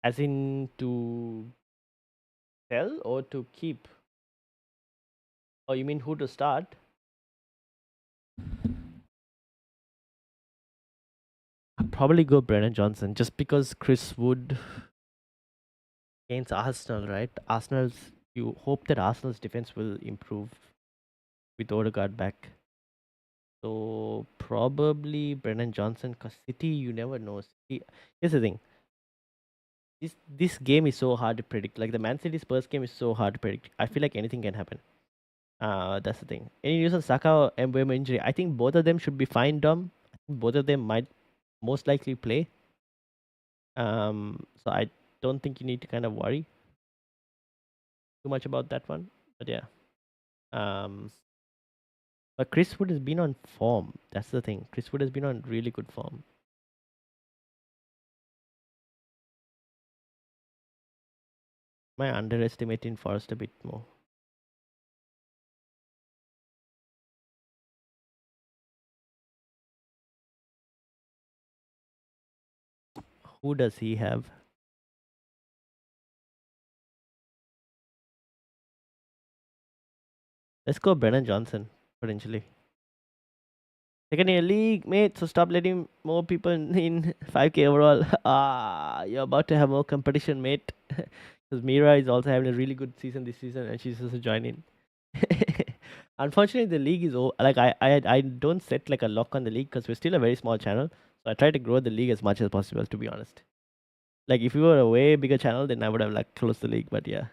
As in to sell or to keep? Oh, you mean who to start? I'd probably go Brennan Johnson just because Chris Wood against Arsenal, right? You hope that Arsenal's defense will improve with Odegaard back. So probably Brennan Johnson because City, you never know. City, here's the thing. This game is so hard to predict. Like the Man City Spurs game is so hard to predict. I feel like anything can happen. That's the thing. Any news on Saka or Mbeumo injury? I think both of them should be fine, Dom. I think both of them might most likely play. So I don't think you need to kind of worry too much about that one. But yeah. Um, but Chris Wood has been on form. That's the thing. Chris Wood has been on really good form. Am I underestimating Forest a bit more? Who does he have? Let's go Brennan Johnson potentially. Second year league, mate. So stop letting more people in 5K overall. You're about to have more competition, mate. Because Mira is also having a really good season this season, and she's also joining. Unfortunately, the league is like I don't set like a lock on the league because we're still a very small channel. So I try to grow the league as much as possible. To be honest, like if we were a way bigger channel, then I would have like closed the league. But yeah,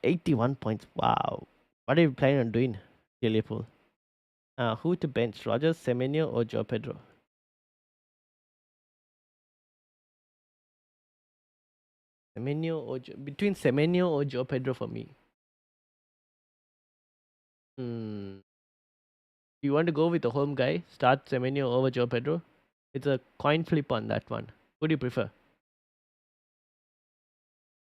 81 points. Wow. What are you planning on doing, Liverpool? Who to bench? Rogers, Semenyo, or Joe Pedro? Between Semenyo or Joe Pedro for me. Hmm. You want to go with the home guy? Start Semenyo over Joe Pedro? It's a coin flip on that one. Who do you prefer?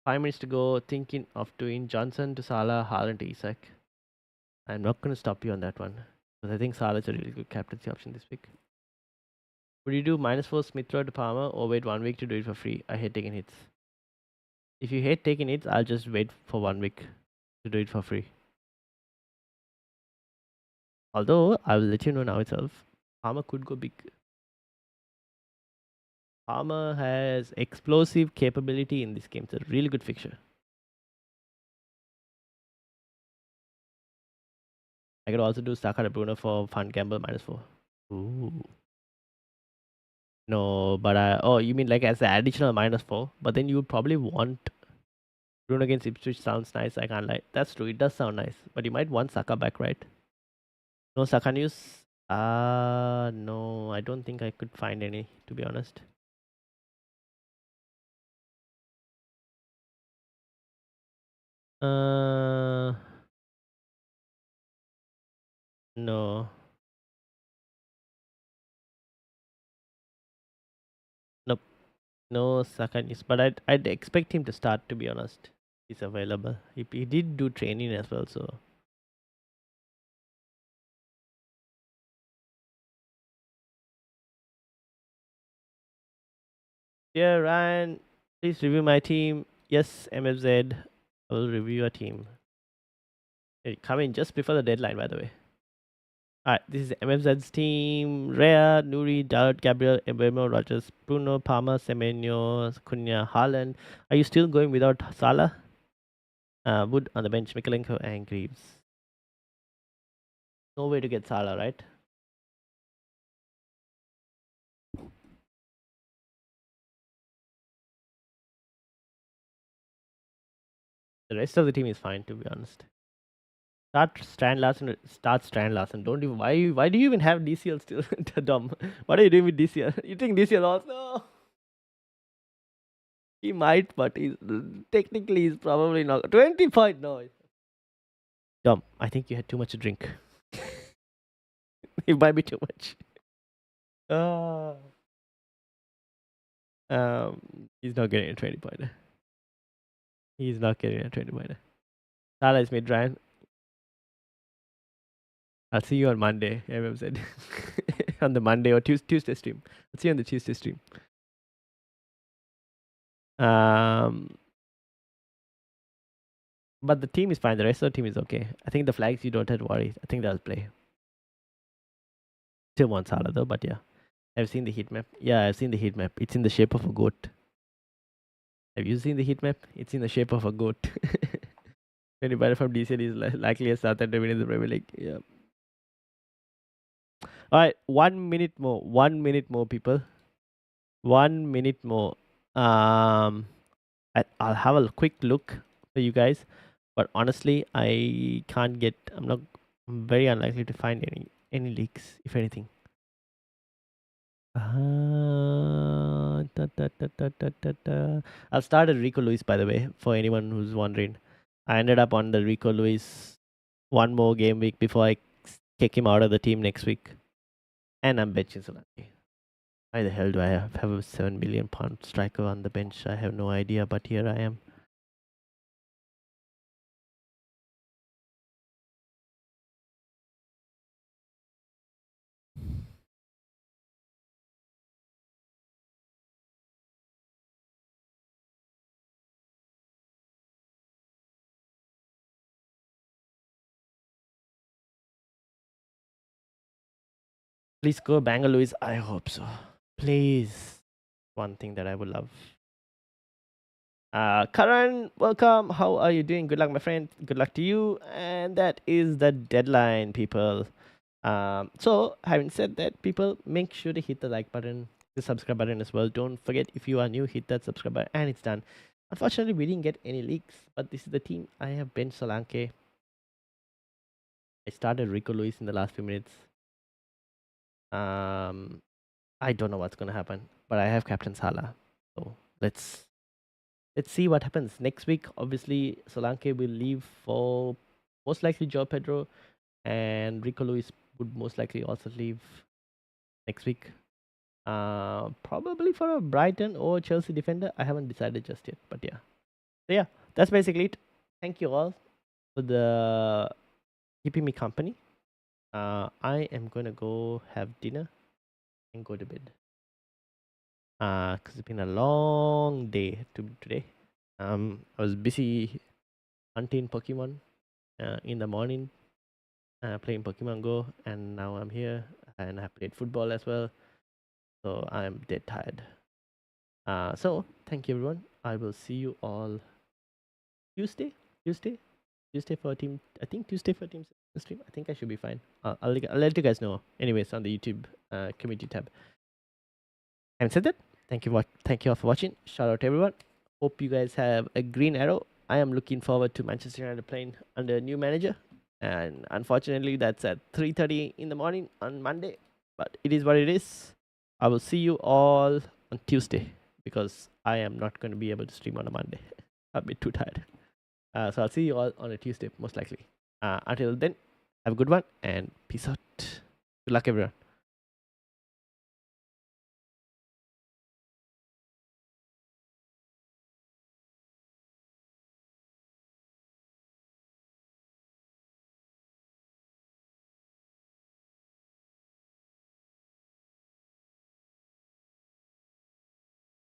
5 minutes to go. Thinking of doing Johnson to Salah, Haaland to Isak. I'm not going to stop you on that one because I think Salah is a really good captaincy option this week. Would you do -4 Smith Rowe to Palmer or wait 1 week to do it for free? I hate taking hits. If you hate taking hits, I'll just wait for 1 week to do it for free. Although I will let you know now itself, Palmer could go big. Palmer has explosive capability in this game. It's a really good fixture. I could also do Saka to Bruno for fun gamble -4. Ooh. No, but you mean like as the additional -4? But then you would probably want Bruno against Ipswich sounds nice. I can't lie. That's true. It does sound nice. But you might want Saka back, right? No Saka news? No. I don't think I could find any, to be honest. Uh, no. Nope. No Saka news. But I'd expect him to start, to be honest. He's available. He did do training as well, so. Yeah, Ryan, please review my team. Yes, MFZ, I will review your team. Coming just before the deadline, by the way. Alright, this is MFZ's team. Rhea, Nuri, Dalot, Gabriel, Ebemo, Rogers, Bruno, Palmer, Semenyo, Cunha, Haaland. Are you still going without Salah? Wood on the bench, Mikalenko and Greaves. No way to get Salah, right? The rest of the team is fine, to be honest. Start Strand Larsen. Don't even why do you even have DCL still? Dumb. What are you doing with DCL? You think DCL also? He might, but he's probably not 20 point no. Dumb. I think you had too much to drink. It might be too much. He's not getting a 20 pointer. He's not getting a 20 pointer. Salah is mid Ryan. I'll see you on Monday, said. On the Monday or Tuesday stream. I'll see you on the Tuesday stream. But the team is fine. The rest of the team is okay. I think the flags you don't have to worry. I think they'll play. Still want Salah though, but yeah. I've seen the heat map. Yeah, I've seen the heat map. It's in the shape of a goat. Have you seen the heat map? It's in the shape of a goat. Anybody from DCL is likely a Southend to win in the Premier League. Yeah. All right, 1 minute more. 1 minute more, people. 1 minute more. I'll have a quick look for you guys, but honestly, I can't get. I'm very unlikely to find any leaks, if anything. I'll start at Rico Lewis, by the way, for anyone who's wondering. I ended up on the Rico Lewis one more game week before I kick him out of the team next week. And I'm benching Solanke. Why the hell do I have a £7 million striker on the bench? I have no idea, but here I am. Please go Bangor Lewis. I hope so. Please. One thing that I would love. Karan, welcome. How are you doing? Good luck, my friend. Good luck to you. And that is the deadline, people. So having said that, people, make sure to hit the like button, the subscribe button as well. Don't forget, if you are new, hit that subscribe button, and it's done. Unfortunately, we didn't get any leaks, but this is the team. I have Ben Solanke. I started Rico Lewis in the last few minutes. I don't know what's gonna happen, but I have Captain Salah. So let's see what happens next week. Obviously, Solanke will leave for most likely Joe Pedro, and Rico Lewis would most likely also leave next week. Probably for a Brighton or Chelsea defender. I haven't decided just yet, but yeah. So yeah, that's basically it. Thank you all for the keeping me company. I am gonna go have dinner and go to bed. Cause it's been a long day today. I was busy hunting Pokemon in the morning, playing Pokemon Go, and now I'm here and I played football as well. So I'm dead tired. So thank you everyone. I will see you all Tuesday for a team. I think Tuesday for a team stream. I think I should be fine. I'll let you guys know. Anyways, on the YouTube community tab. Having said that, thank you all for watching. Shout out to everyone. Hope you guys have a green arrow. I am looking forward to Manchester United playing under a new manager, and unfortunately, that's at 3:30 in the morning on Monday. But it is what it is. I will see you all on Tuesday because I am not going to be able to stream on a Monday. I'll be too tired. So I'll see you all on a Tuesday, most likely. Until then, have a good one and peace out. Good luck, everyone.